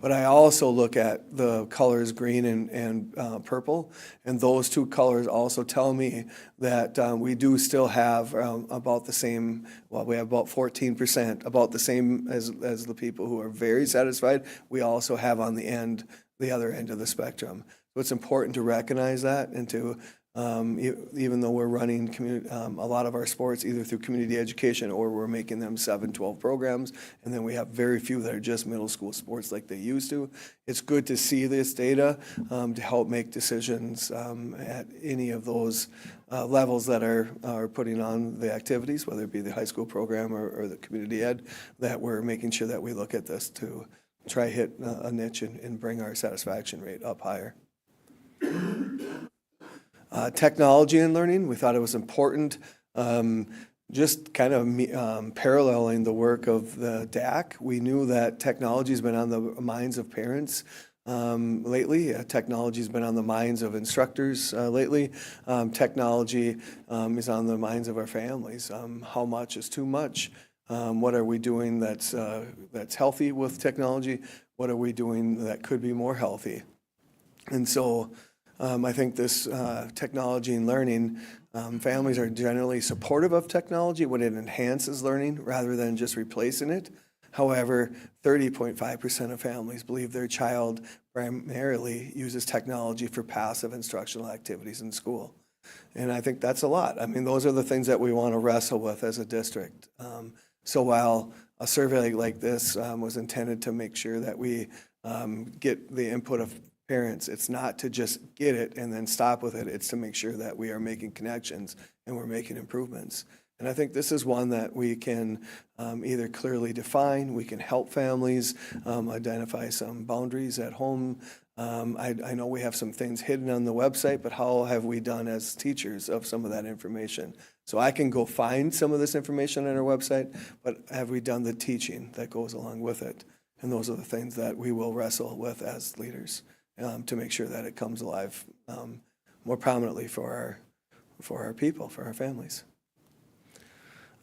[SPEAKER 4] But I also look at the colors green and purple, and those two colors also tell me that we do still have about the same, well, we have about 14%, about the same as the people who are very satisfied. We also have on the other end of the spectrum. So it's important to recognize that and to, even though we're running a lot of our sports either through community education or we're making them 7-12 programs, and then we have very few that are just middle school sports like they used to. It's good to see this data to help make decisions at any of those levels that are putting on the activities, whether it be the high school program or the community ed, that we're making sure that we look at this to try hit a niche and bring our satisfaction rate up higher. Technology and learning, we thought it was important, just kind of paralleling the work of the DAC. We knew that technology's been on the minds of parents lately. Technology's been on the minds of instructors lately. Technology is on the minds of our families. How much is too much? What are we doing that's healthy with technology? What are we doing that could be more healthy? And so I think this technology and learning, families are generally supportive of technology when it enhances learning rather than just replacing it. However, 30.5% of families believe their child primarily uses technology for passive instructional activities in school. And I think that's a lot. I mean, those are the things that we want to wrestle with as a district. So while a survey like this was intended to make sure that we get the input of parents, it's not to just get it and then stop with it. It's to make sure that we are making connections and we're making improvements. And I think this is one that we can either clearly define, we can help families identify some boundaries at home. I know we have some things hidden on the website, but how have we done as teachers of some of that information? So I can go find some of this information on our website, but have we done the teaching that goes along with it? And those are the things that we will wrestle with as leaders to make sure that it comes alive more prominently for our people, for our families.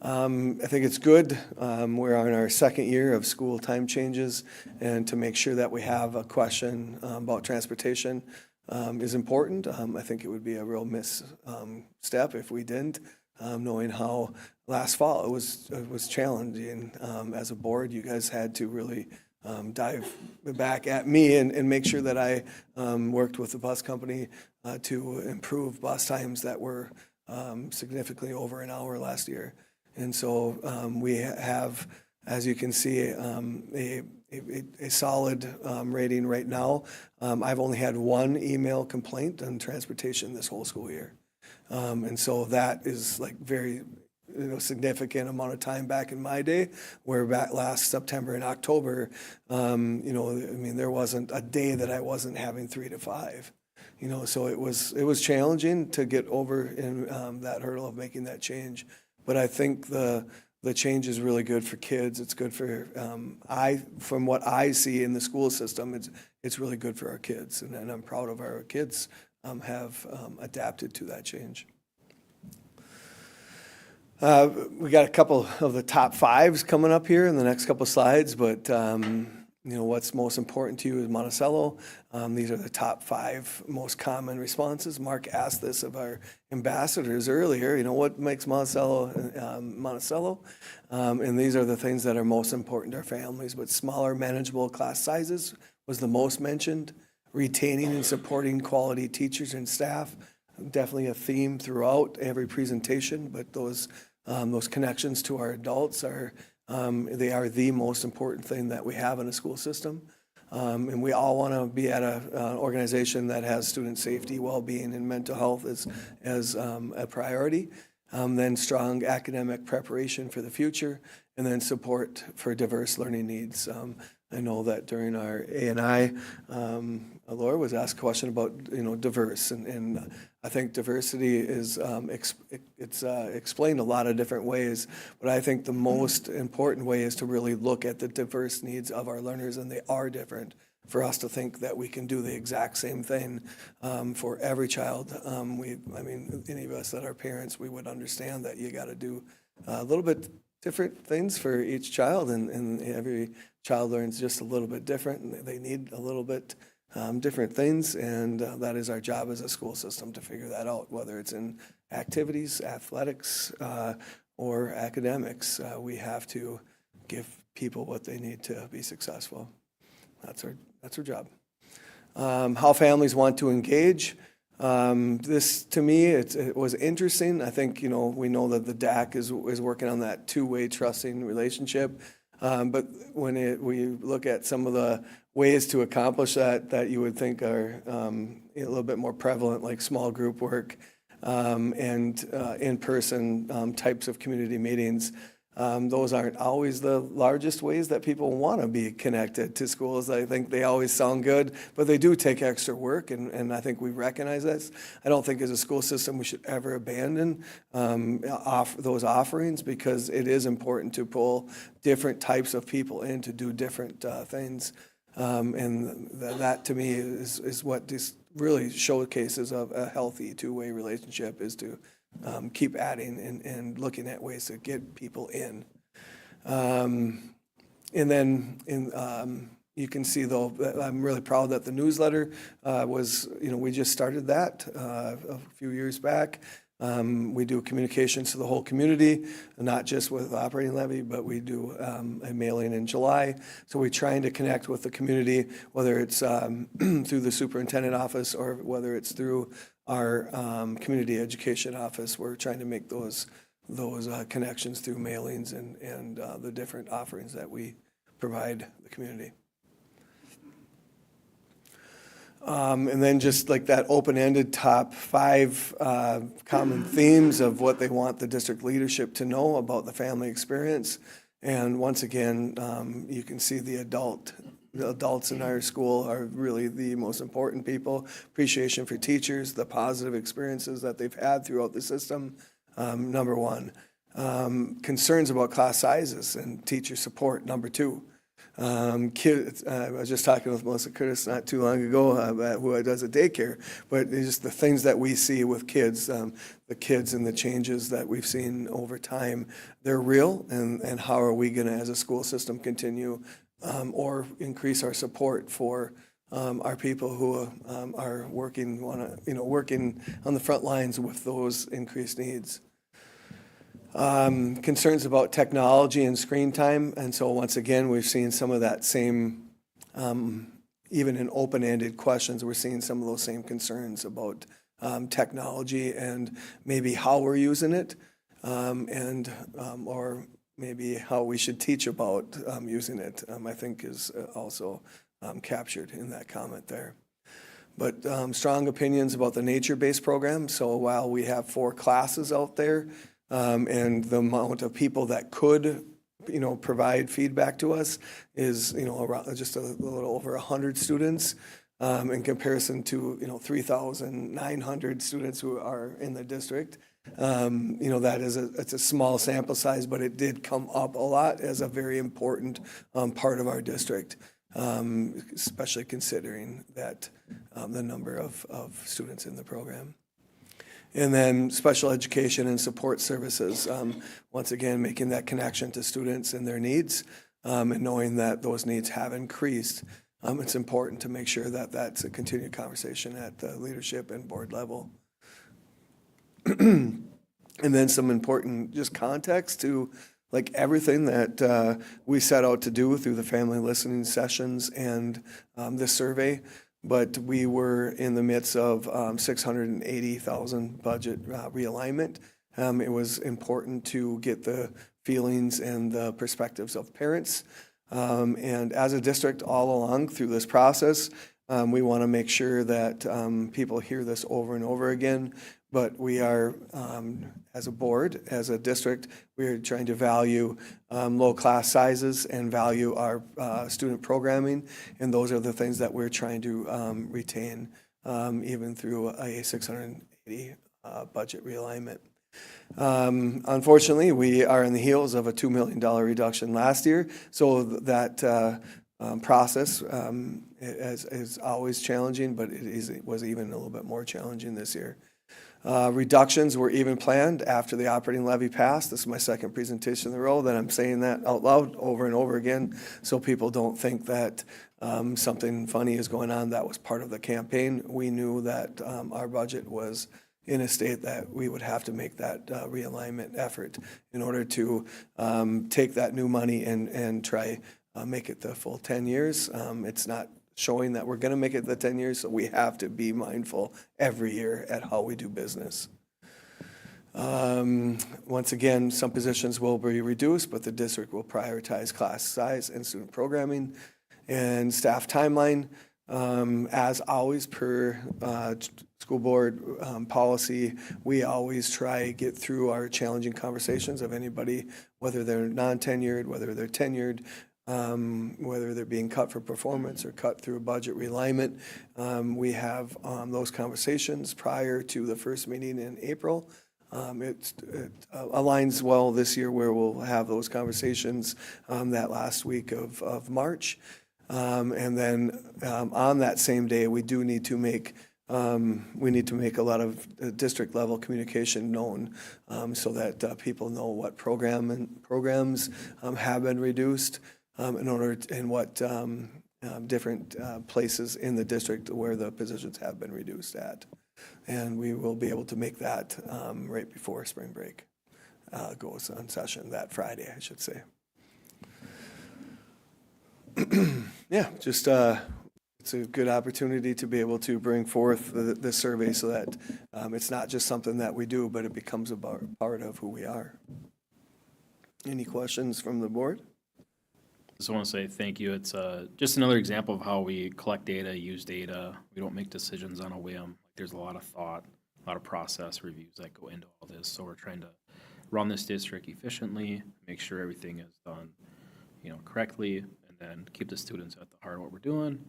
[SPEAKER 4] I think it's good. We're in our second year of school time changes, and to make sure that we have a question about transportation is important. I think it would be a real misstep if we didn't, knowing how last fall it was challenging. As a board, you guys had to really dive back at me and make sure that I worked with the bus company to improve bus times that were significantly over an hour last year. And so we have, as you can see, a solid rating right now. I've only had one email complaint on transportation this whole school year. And so that is like very significant amount of time back in my day, where back last September and October, there wasn't a day that I wasn't having 3 to 5. So it was challenging to get over in that hurdle of making that change. But I think the change is really good for kids. It's good for from what I see in the school system, it's really good for our kids, and I'm proud of our kids have adapted to that change. We got a couple of the top 5s coming up here in the next couple slides, but what's most important to you is Monticello. These are the top 5 most common responses. Mark asked this of our ambassadors earlier, what makes Monticello Monticello? And these are the things that are most important to our families, but smaller manageable class sizes was the most mentioned. Retaining and supporting quality teachers and staff, definitely a theme throughout every presentation, but those connections to our adults are the most important thing that we have in a school system. And we all want to be at an organization that has student safety, well-being, and mental health as a priority. then strong academic preparation for the future, and then support for diverse learning needs. I know that during our A&I, Laura was asked a question about, diverse, and I think diversity is, it's explained a lot of different ways, but I think the most important way is to really look at the diverse needs of our learners, and they are different. For us to think that we can do the exact same thing for every child, any of us that are parents, we would understand that you got to do a little bit different things for each child, and every child learns just a little bit different, and they need a little bit different things, and that is our job as a school system to figure that out, whether it's in activities, athletics, or academics. We have to give people what they need to be successful. That's our job. How families want to engage. This, to me, it was interesting. I think, we know that the DAC is working on that two-way trusting relationship. But when we look at some of the ways to accomplish that you would think are a little bit more prevalent, like small group work and in-person types of community meetings, those aren't always the largest ways that people want to be connected to schools. I think they always sound good, but they do take extra work, and I think we recognize that. I don't think as a school system we should ever abandon those offerings, because it is important to pull different types of people in to do different things. And that to me is what this really showcases of a healthy two-way relationship, is to keep adding and looking at ways to get people in. And then you can see, though, that I'm really proud that the newsletter was, we just started that a few years back. We do communications to the whole community, not just with operating levy, but we do a mailing in July. So we're trying to connect with the community, whether it's through the superintendent office or whether it's through our community education office. We're trying to make those connections through mailings and the different offerings that we provide the community. And then just like that open-ended top 5 common themes of what they want the district leadership to know about the family experience. And once again, you can see the adults in our school are really the most important people. Appreciation for teachers, the positive experiences that they've had throughout the system, number 1. Concerns about class sizes and teacher support, number 2. Kids, I was just talking with Melissa Curtis not too long ago, who does a daycare, but it's just the things that we see with kids, the kids and the changes that we've seen over time, they're real, and how are we going to, as a school system, continue or increase our support for our people who are working on the front lines with those increased needs. Concerns about technology and screen time, and so once again, we've seen some of that same, even in open-ended questions, we're seeing some of those same concerns about technology and maybe how we're using it, or maybe how we should teach about using it, I think is also captured in that comment there. But strong opinions about the nature-based program. So while we have 4 classes out there, and the amount of people that could, provide feedback to us is, around just a little over 100 students, in comparison to, 3,900 students who are in the district. That is it's a small sample size, but it did come up a lot as a very important part of our district, especially considering that the number of students in the program. And then special education and support services, once again, making that connection to students and their needs, and knowing that those needs have increased. It's important to make sure that that's a continued conversation at the leadership and board level. And then some important just context to like everything that we set out to do through the family listening sessions and this survey. But we were in the midst of $680,000 budget realignment. It was important to get the feelings and the perspectives of parents. And as a district all along through this process, we want to make sure that people hear this over and over again. But we are, as a board, as a district, we are trying to value low class sizes and value our student programming. And those are the things that we're trying to retain, even through a 680 budget realignment. Unfortunately, we are in the heels of a $2 million reduction last year, so that process is always challenging, but it was even a little bit more challenging this year. Reductions were even planned after the operating levy passed. This is my second presentation in a row that I'm saying that out loud over and over again, so people don't think that something funny is going on. That was part of the campaign. We knew that our budget was in a state that we would have to make that realignment effort in order to take that new money and try make it the full 10 years. It's not showing that we're going to make it the 10 years, so we have to be mindful every year at how we do business. Once again, some positions will be reduced, but the district will prioritize class size and student programming and staff timeline. As always, per school board policy, we always try to get through our challenging conversations of anybody, whether they're non-tenured, whether they're tenured, whether they're being cut for performance or cut through budget realignment. We have those conversations prior to the first meeting in April. It aligns well this year where we'll have those conversations that last week of March. And then on that same day, we do need to make a lot of district level communication known so that people know what programs have been reduced in what different places in the district where the positions have been reduced at. And we will be able to make that right before spring break goes on session, that Friday, I should say. Yeah, just it's a good opportunity to be able to bring forth the survey so that it's not just something that we do, but it becomes a part of who we are. Any questions from the board?
[SPEAKER 3] Just want to say thank you. It's just another example of how we collect data, use data. We don't make decisions on a whim. There's a lot of thought, a lot of process reviews that go into all this. So we're trying to run this district efficiently, make sure everything is done, correctly, and then keep the students at the heart of what we're doing.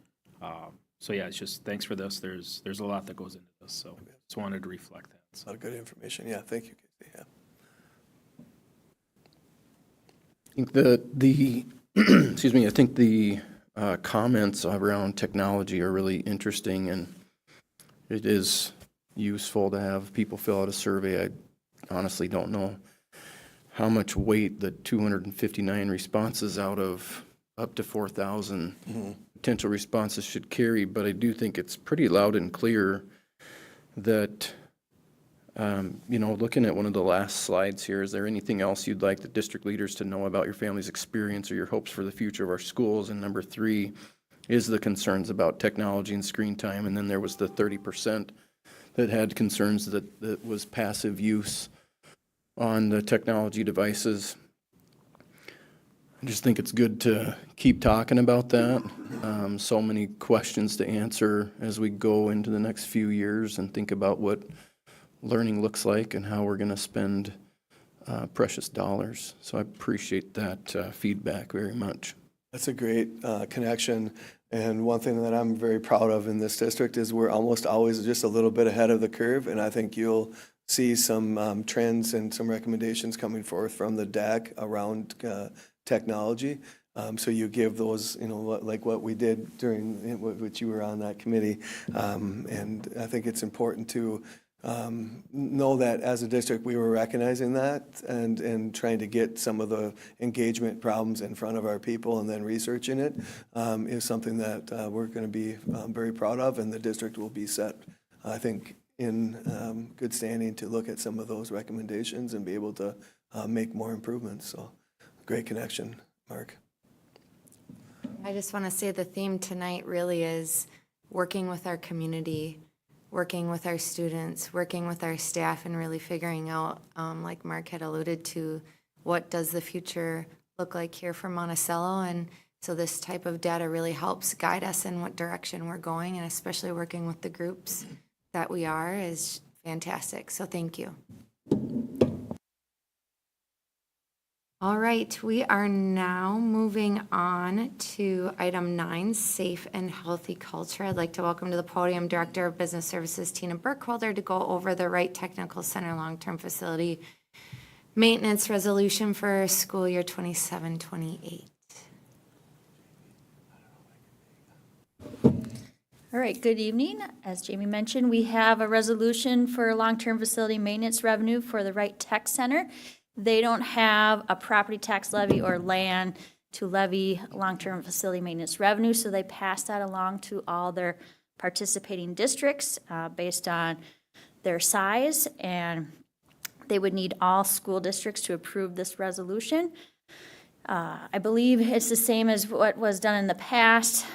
[SPEAKER 3] So yeah, it's just thanks for this. There's a lot that goes into this. So just wanted to reflect that.
[SPEAKER 4] A lot of good information. Yeah, thank you, Casey. Yeah.
[SPEAKER 11] I think the excuse me, I think the comments around technology are really interesting, and it is useful to have people fill out a survey. I honestly don't know how much weight the 259 responses out of up to 4,000 potential responses should carry, but I do think it's pretty loud and clear that looking at one of the last slides here, is there anything else you'd like the district leaders to know about your family's experience or your hopes for the future of our schools? And number 3 is the concerns about technology and screen time. And then there was the 30% that had concerns that was passive use on the technology devices. I just think it's good to keep talking about that. So many questions to answer as we go into the next few years and think about what learning looks like and how we're going to spend precious dollars. So I appreciate that feedback very much.
[SPEAKER 4] That's a great connection. And one thing that I'm very proud of in this district is we're almost always just a little bit ahead of the curve. And I think you'll see some trends and some recommendations coming forth from the DAC around technology. So you give those, like what we did during which you were on that committee. And I think it's important to know that as a district we were recognizing that and trying to get some of the engagement problems in front of our people and then researching it is something that we're going to be very proud of, and the district will be set, I think, in good standing to look at some of those recommendations and be able to make more improvements. So great connection, Mark.
[SPEAKER 1] I just want to say the theme tonight really is working with our community, working with our students, working with our staff, and really figuring out, like Mark had alluded to, what does the future look like here for Monticello. And so this type of data really helps guide us in what direction we're going, and especially working with the groups that we are is fantastic. So thank you. All right, we are now moving on to item 9, safe and healthy culture. I'd like to welcome to the podium Director of Business Services, Tina Burkholder, to go over the Wright Technical Center long-term facility maintenance resolution for school year 27-28.
[SPEAKER 16] All right, good evening. As Jamie mentioned, we have a resolution for long-term facility maintenance revenue for the Wright Tech Center. They don't have a property tax levy or land to levy long-term facility maintenance revenue, so they pass that along to all their participating districts based on their size, and they would need all school districts to approve this resolution. I believe it's the same as what was done in the past.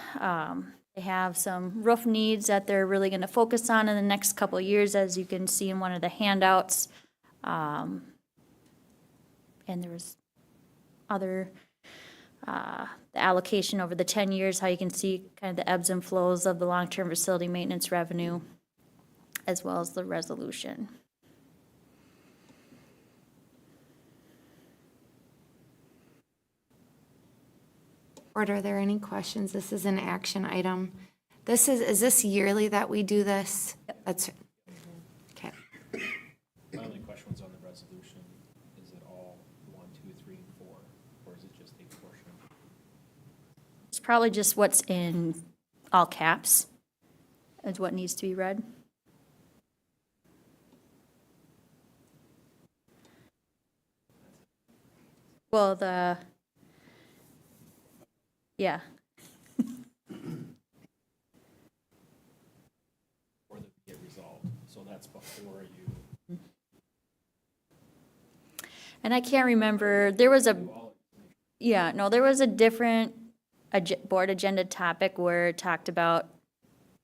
[SPEAKER 16] They have some roof needs that they're really going to focus on in the next couple of years, as you can see in one of the handouts. And there was other, the allocation over the 10 years, how you can see kind of the ebbs and flows of the long-term facility maintenance revenue, as well as the resolution.
[SPEAKER 1] Board, are there any questions? This is an action item. Is this yearly that we do this? That's, okay.
[SPEAKER 3] My only question was on the resolution. Is it all 1, 2, 3, and 4, or is it just a portion?
[SPEAKER 16] It's probably just what's in all caps is what needs to be read. Well, yeah.
[SPEAKER 3] Or the be it resolved, so that's before you.
[SPEAKER 16] And I can't remember, there was a different board agenda topic where it talked about,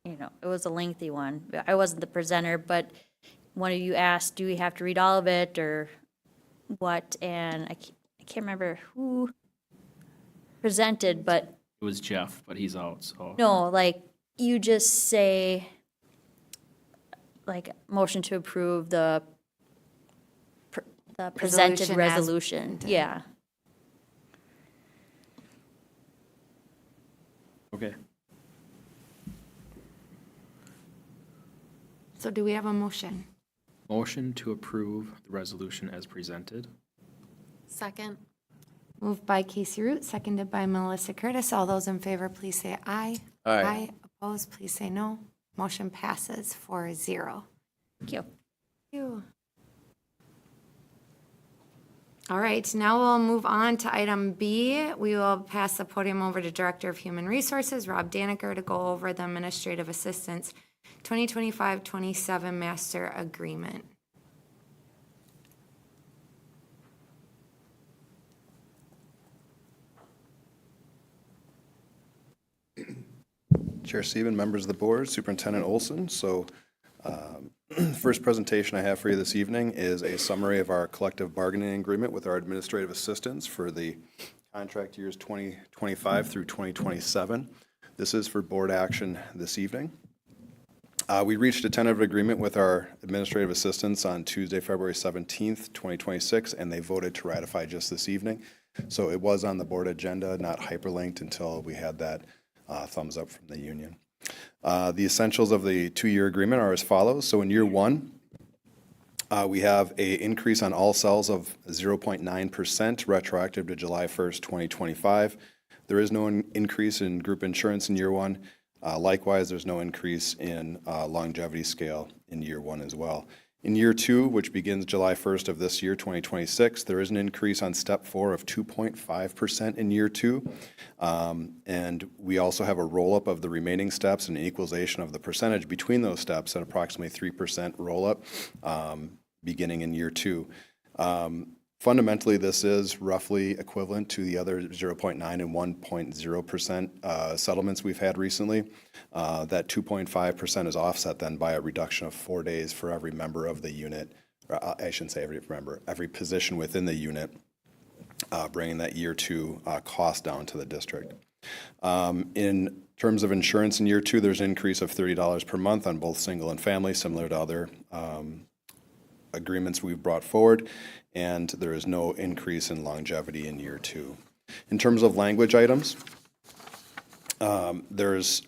[SPEAKER 16] it was a lengthy one. I wasn't the presenter, but one of you asked, do we have to read all of it or what? And I can't remember who presented, but.
[SPEAKER 3] It was Jeff, but he's out, so.
[SPEAKER 16] No, like, you just say, like, motion to approve the presented resolution, yeah.
[SPEAKER 3] Okay.
[SPEAKER 1] So do we have a motion?
[SPEAKER 3] Motion to approve the resolution as presented.
[SPEAKER 2] Second.
[SPEAKER 1] Moved by Casey Root, seconded by Melissa Curtis. All those in favor, please say aye.
[SPEAKER 4] Aye.
[SPEAKER 1] Opposed, please say no. Motion passes 4-0.
[SPEAKER 16] Thank you.
[SPEAKER 1] Thank you. All right, now we'll move on to item B. We will pass the podium over to Director of Human Resources, Rob Daniker, to go over the Administrative Assistance 2025-27 Master Agreement.
[SPEAKER 11] Chair Steven, members of the board, Superintendent Olson. So first presentation I have for you this evening is a summary of our collective bargaining agreement with our administrative assistants for the contract years 2025 through 2027. This is for board action this evening. We reached a tentative agreement with our administrative assistants on Tuesday, February 17th, 2026, and they voted to ratify just this evening. So it was on the board agenda, not hyperlinked until we had that thumbs up from the union. The essentials of the 2-year agreement are as follows. So in year 1, we have an increase on all cells of 0.9% retroactive to July 1st, 2025. There is no increase in group insurance in year 1. Likewise, there's no increase in longevity scale in year 1 as well. In year 2, which begins July 1st of this year, 2026, there is an increase on step 4 of 2.5% in year 2. And we also have a roll-up of the remaining steps and an equalization of the percentage between those steps at approximately 3% roll-up beginning in year 2. Fundamentally, this is roughly equivalent to the other 0.9 and 1.0% settlements we've had recently. That 2.5% is offset then by a reduction of 4 days for every member of the unit, or I shouldn't say every member, every position within the unit, bringing that year 2 cost down to the district.
[SPEAKER 17] In terms of insurance in year 2, there's an increase of $30 per month on both single and family, similar to other agreements we've brought forward, and there is no increase in longevity in year 2. In terms of language items, there's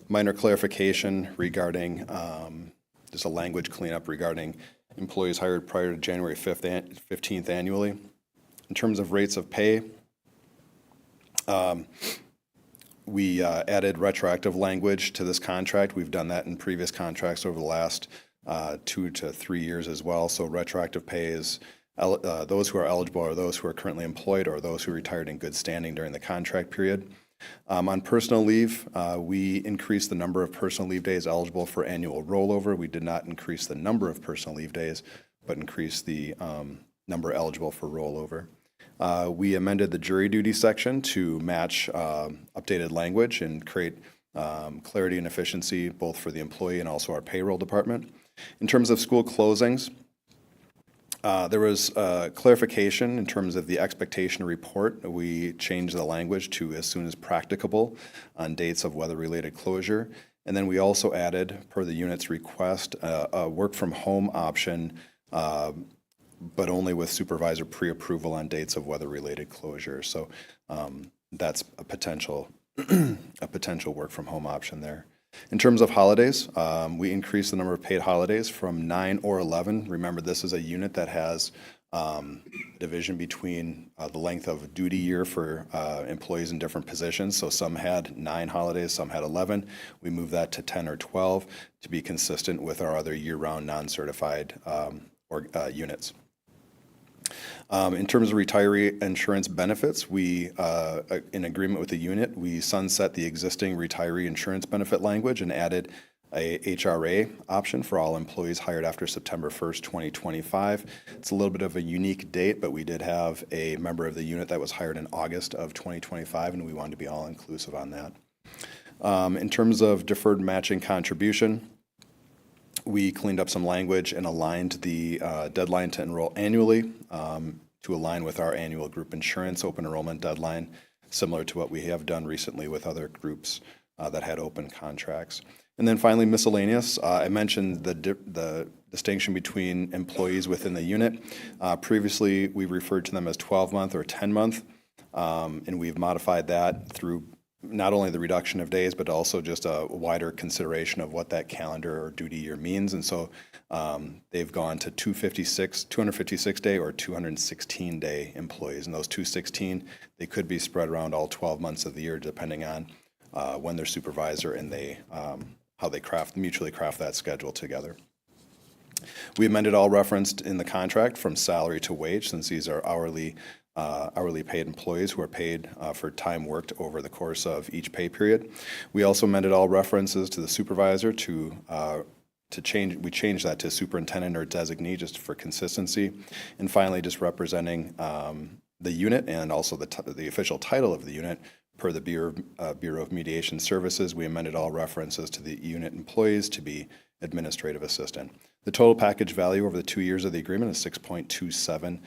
[SPEAKER 17] minor clarification regarding, just a language cleanup regarding employees hired prior to January 15th annually. In terms of rates of pay, we added retroactive language to this contract. We've done that in previous contracts over the last 2 to 3 years as well. So retroactive pay is those who are eligible are those who are currently employed or those who retired in good standing during the contract period. On personal leave, we increased the number of personal leave days eligible for annual rollover. We did not increase the number of personal leave days, but increased the number eligible for rollover. We amended the jury duty section to match updated language and create clarity and efficiency both for the employee and also our payroll department. In terms of school closings, there was clarification in terms of the expectation report. We changed the language to as soon as practicable on dates of weather-related closure. And then we also added, per the unit's request, a work-from-home option, but only with supervisor pre-approval on dates of weather-related closure. So that's a potential work-from-home option there. In terms of holidays, we increased the number of paid holidays from 9 or 11. Remember, this is a unit that has division between the length of duty year for employees in different positions. So some had 9 holidays, some had 11. We moved that to 10 or 12 to be consistent with our other year-round non-certified units. In terms of retiree insurance benefits, we, in agreement with the unit, we sunset the existing retiree insurance benefit language and added a HRA option for all employees hired after September 1st, 2025. It's a little bit of a unique date, but we did have a member of the unit that was hired in August of 2025, and we wanted to be all inclusive on that. In terms of deferred matching contribution, we cleaned up some language and aligned the deadline to enroll annually to align with our annual group insurance open enrollment deadline, similar to what we have done recently with other groups that had open contracts. And then finally, miscellaneous. I mentioned the distinction between employees within the unit. Previously, we referred to them as 12-month or 10-month, and we've modified that through not only the reduction of days, but also just a wider consideration of what that calendar or duty year means. And so they've gone to 256-day or 216-day employees. And those 216, they could be spread around all 12 months of the year, depending on when their supervisor and they, how they mutually craft that schedule together. We amended all referenced in the contract from salary to wage, since these are hourly paid employees who are paid for time worked over the course of each pay period. We also amended all references to the supervisor we changed that to superintendent or designee just for consistency. And finally, just representing the unit and also the official title of the unit per the Bureau of Mediation Services. We amended all references to the unit employees to be administrative assistant. The total package value over the 2 years of the agreement is 6.27%,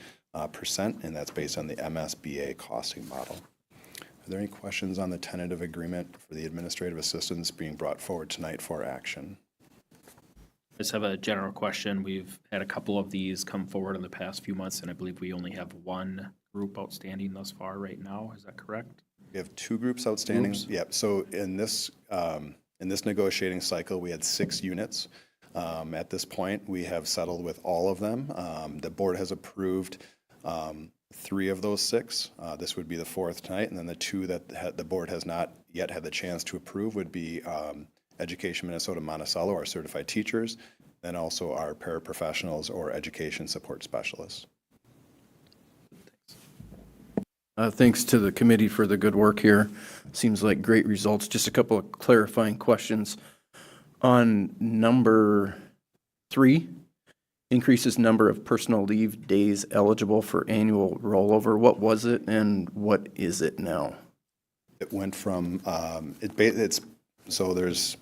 [SPEAKER 17] and that's based on the MSBA costing model. Are there any questions on the tentative agreement for the administrative assistants being brought forward tonight for action?
[SPEAKER 3] I just have a general question. We've had a couple of these come forward in the past few months, and I believe we only have one group outstanding thus far right now. Is that correct?
[SPEAKER 17] We have 2 groups outstanding. Yep. So in this negotiating cycle, we had 6 units. At this point, we have settled with all of them. The board has approved 3 of those 6. This would be the 4th tonight, and then the 2 that the board has not yet had the chance to approve would be Education Minnesota Monticello, our certified teachers, and also our paraprofessionals or education support specialists.
[SPEAKER 11] Thanks to the committee for the good work here. Seems like great results. Just a couple of clarifying questions. On number 3, increases number of personal leave days eligible for annual rollover. What was it and what is it now?
[SPEAKER 17] It went from, so there's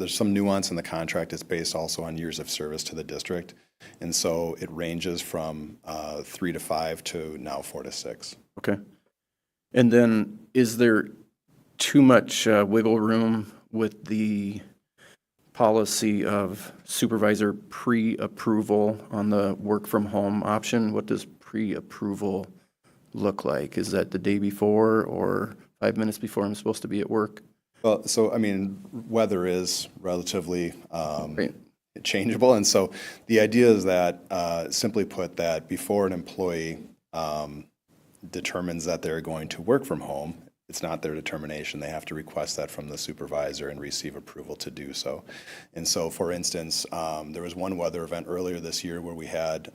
[SPEAKER 17] some nuance in the contract. It's based also on years of service to the district. And so it ranges from 3 to 5 to now 4 to 6.
[SPEAKER 11] Okay. And then, is there too much wiggle room with the policy of supervisor pre-approval on the work from home option? What does pre-approval look like? Is that the day before or 5 minutes before I'm supposed to be at work?
[SPEAKER 17] Well, so, I mean, weather is relatively changeable, and so the idea is that, simply put, that before an employee determines that they're going to work from home, it's not their determination. They have to request that from the supervisor and receive approval to do so. And so, for instance, there was one weather event earlier this year where we had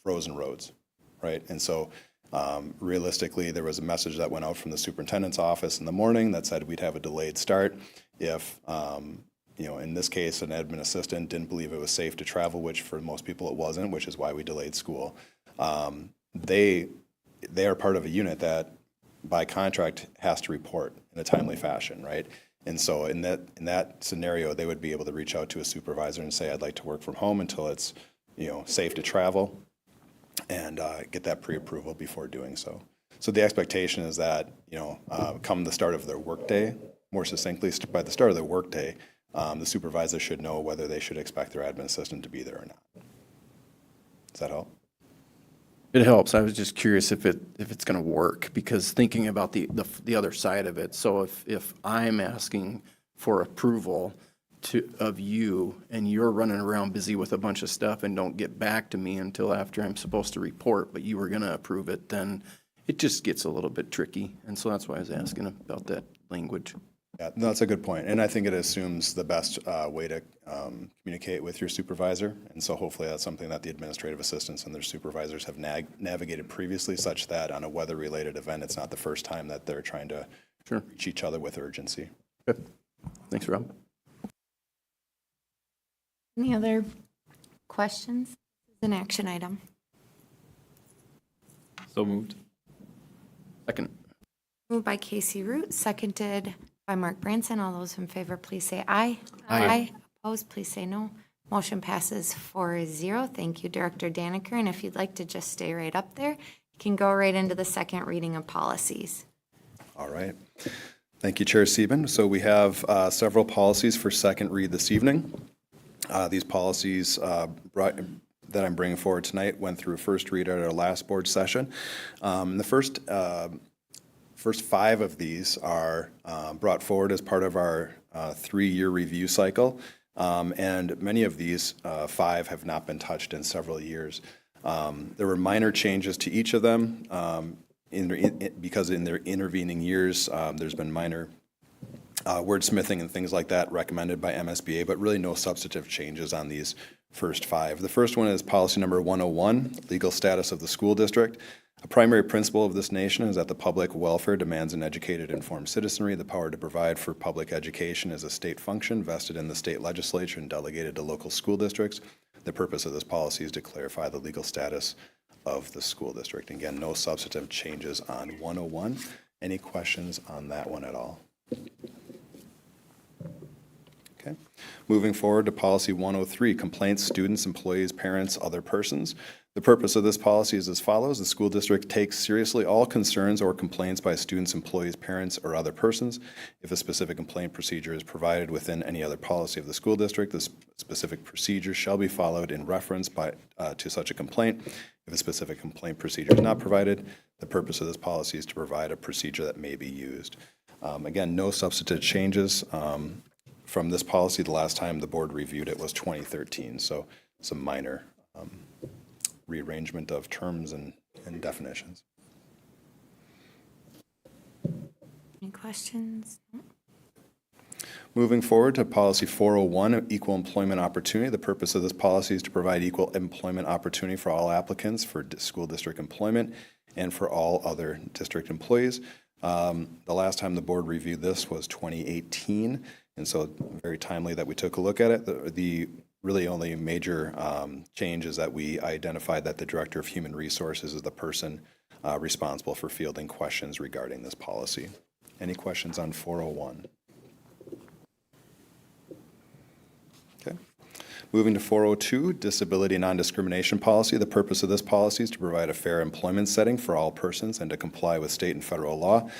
[SPEAKER 17] frozen roads, right? And so, realistically, there was a message that went out from the superintendent's office in the morning that said we'd have a delayed start if, in this case, an admin assistant didn't believe it was safe to travel, which for most people it wasn't, which is why we delayed school. They are part of a unit that, by contract, has to report in a timely fashion, right? And so in that scenario, they would be able to reach out to a supervisor and say, I'd like to work from home until it's, safe to travel, and get that pre-approval before doing so. So the expectation is that, come the start of their workday, more succinctly, by the start of their workday, the supervisor should know whether they should expect their admin assistant to be there or not. Does that help?
[SPEAKER 11] It helps. I was just curious if it's going to work, because thinking about the other side of it. So if I'm asking for approval of you and you're running around busy with a bunch of stuff and don't get back to me until after I'm supposed to report, but you were going to approve it, then it just gets a little bit tricky. And so that's why I was asking about that language.
[SPEAKER 17] Yeah, no, that's a good point. And I think it assumes the best way to communicate with your supervisor. And so hopefully that's something that the administrative assistants and their supervisors have navigated previously, such that on a weather-related event, it's not the first time that they're trying to reach each other with urgency.
[SPEAKER 11] Good. Thanks, Rob.
[SPEAKER 1] Any other questions? This is an action item.
[SPEAKER 3] So moved.
[SPEAKER 11] Second.
[SPEAKER 1] Moved by Casey Root, seconded by Mark Branson. All those in favor, please say aye.
[SPEAKER 11] Aye.
[SPEAKER 1] Opposed, please say no. Motion passes 4-0. Thank you, Director Daniker. And if you'd like to just stay right up there, you can go right into the second reading of policies.
[SPEAKER 17] All right. Thank you, Chair Sieben. So we have several policies for second read this evening. These policies that I'm bringing forward tonight went through first read at our last board session. The first 5 of these are brought forward as part of our 3-year review cycle, and many of these 5 have not been touched in several years. There were minor changes to each of them because in their intervening years, there's been minor wordsmithing and things like that recommended by MSBA, but really no substantive changes on these first 5. The first one is policy number 101, legal status of the school district. A primary principle of this nation is that the public welfare demands an educated, informed citizenry. The power to provide for public education is a state function vested in the state legislature and delegated to local school districts. The purpose of this policy is to clarify the legal status of the school district. Again, no substantive changes on 101. Any questions on that one at all? Okay. Moving forward to policy 103, complaints, students, employees, parents, other persons. The purpose of this policy is as follows. The school district takes seriously all concerns or complaints by students, employees, parents, or other persons. If a specific complaint procedure is provided within any other policy of the school district, the specific procedure shall be followed in reference to such a complaint. If a specific complaint procedure is not provided, the purpose of this policy is to provide a procedure that may be used. Again, no substantive changes from this policy. The last time the board reviewed it was 2013, so some minor rearrangement of terms and definitions.
[SPEAKER 1] Any questions?
[SPEAKER 17] Moving forward to policy 401, equal employment opportunity. The purpose of this policy is to provide equal employment opportunity for all applicants for school district employment and for all other district employees. The last time the board reviewed this was 2018, and so very timely that we took a look at it. The really only major change is that we identified that the Director of Human Resources is the person responsible for fielding questions regarding this policy. Any questions on 401? Okay. Moving to 402, disability non-discrimination policy. The purpose of this policy is to provide a fair employment setting for all persons and to comply with state and federal law.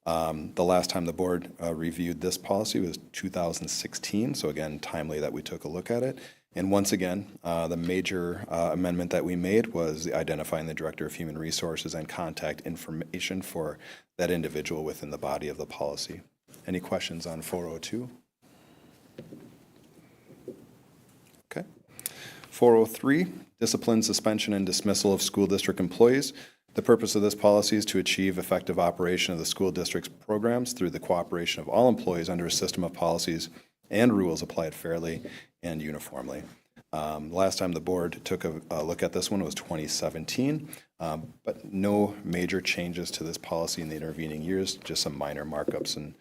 [SPEAKER 17] The last time the board reviewed this policy was 2016, so again, timely that we took a look at it. And once again, the major amendment that we made was identifying the Director of Human Resources and contact information for that individual within the body of the policy. Any questions on 402? Okay. 403, discipline, suspension, and dismissal of school district employees. The purpose of this policy is to achieve effective operation of the school district's programs through the cooperation of all employees under a system of policies and rules applied fairly and uniformly. Last time the board took a look at this one was 2017, but no major changes to this policy in the intervening years, just some minor markups and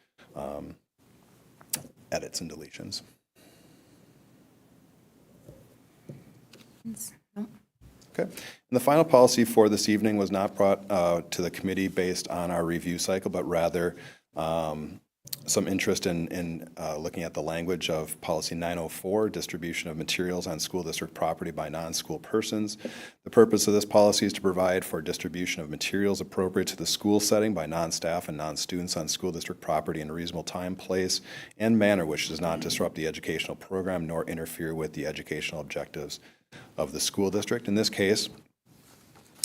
[SPEAKER 17] edits and deletions. Okay. And the final policy for this evening was not brought to the committee based on our review cycle, but rather some interest in looking at the language of policy 904, distribution of materials on school district property by non-school persons. The purpose of this policy is to provide for distribution of materials appropriate to the school setting by non-staff and non-students on school district property in a reasonable time, place, and manner which does not disrupt the educational program nor interfere with the educational objectives of the school district. In this case,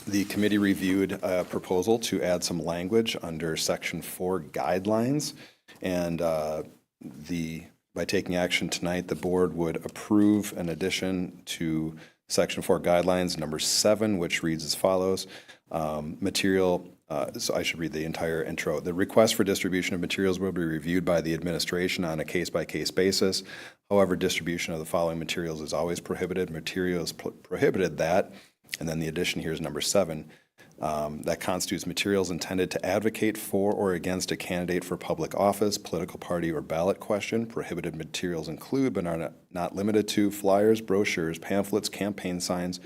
[SPEAKER 17] the committee reviewed a proposal to add some language under Section 4 guidelines. And by taking action tonight, the board would approve an addition to Section 4 guidelines, number 7, which reads as follows. So I should read the entire intro. The request for distribution of materials will be reviewed by the administration on a case-by-case basis. However, distribution of the following materials is always prohibited. Materials prohibited that, and then the addition here is number 7, that constitutes materials intended to advocate for or against a candidate for public office, political party, or ballot question. Prohibited materials include, but are not limited to, flyers, brochures, pamphlets, campaign signs,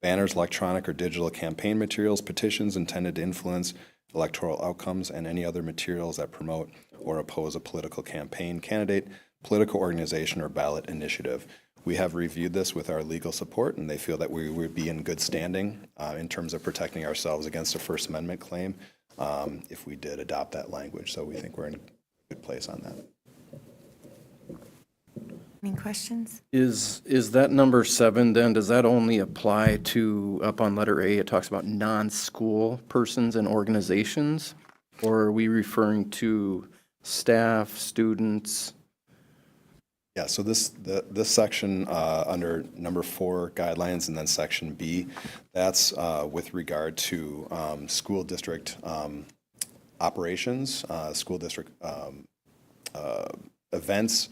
[SPEAKER 17] banners, electronic or digital campaign materials, petitions intended to influence electoral outcomes, and any other materials that promote or oppose a political campaign, candidate, political organization, or ballot initiative. We have reviewed this with our legal support, and they feel that we would be in good standing in terms of protecting ourselves against a First Amendment claim if we did adopt that language. So we think we're in a good place on that.
[SPEAKER 1] Any questions?
[SPEAKER 11] Is that number 7 then, does that only apply to, up on letter A, it talks about non-school persons and organizations? Or are we referring to staff, students?
[SPEAKER 17] Yeah, so this section under number 4 guidelines and then section B, that's with regard to school district operations, school district events,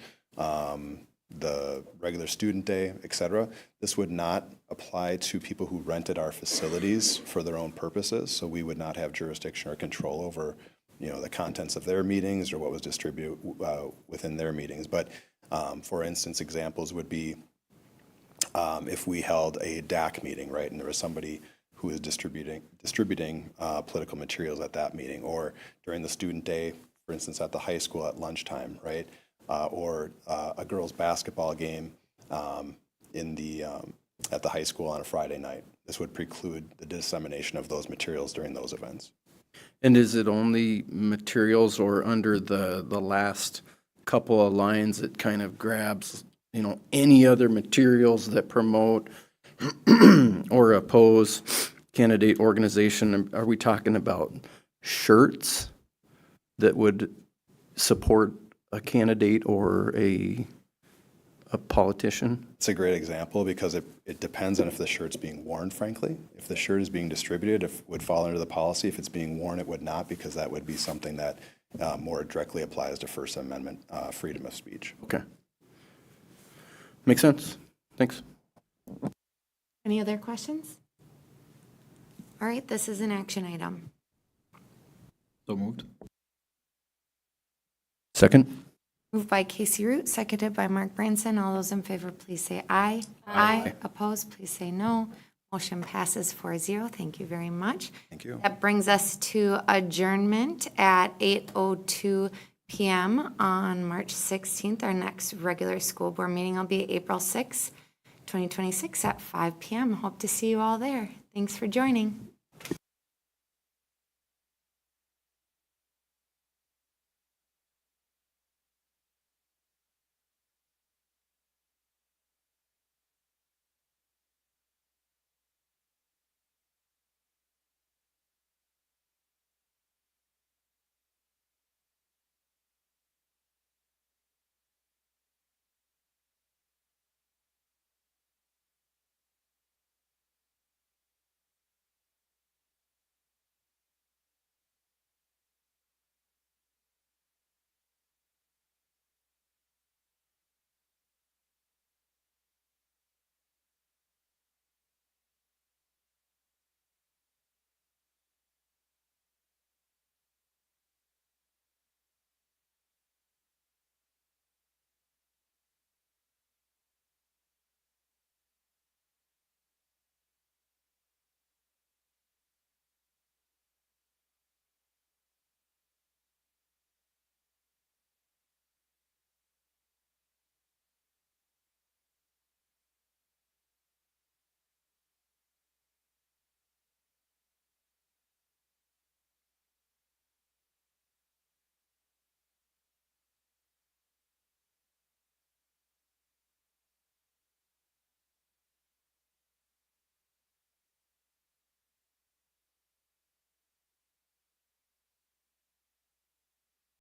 [SPEAKER 17] the regular student day, et cetera. This would not apply to people who rented our facilities for their own purposes, so we would not have jurisdiction or control over, the contents of their meetings or what was distributed within their meetings. But for instance, examples would be if we held a DAC meeting, right, and there was somebody who was distributing political materials at that meeting, or during the student day, for instance, at the high school at lunchtime, right, or a girls' basketball game at the high school on a Friday night. This would preclude the dissemination of those materials during those events.
[SPEAKER 11] And is it only materials, or under the last couple of lines it kind of grabs, any other materials that promote or oppose candidate organization? Are we talking about shirts that would support a candidate or a politician?
[SPEAKER 17] It's a great example because it depends on if the shirt's being worn, frankly. If the shirt is being distributed, it would fall under the policy. If it's being worn, it would not, because that would be something that more directly applies to First Amendment freedom of speech.
[SPEAKER 11] Okay. Makes sense. Thanks.
[SPEAKER 1] Any other questions? All right, this is an action item.
[SPEAKER 3] So moved.
[SPEAKER 11] Second.
[SPEAKER 1] Moved by Casey Root, seconded by Mark Branson. All those in favor, please say aye. Aye. Opposed, please say no. Motion passes 4-0. Thank you very much.
[SPEAKER 17] Thank you.
[SPEAKER 1] That brings us to adjournment at 8:02 p.m. on March 16th. Our next regular school board meeting will be April 6th 2026 at 5 p.m. Hope to see you all there. Thanks for joining.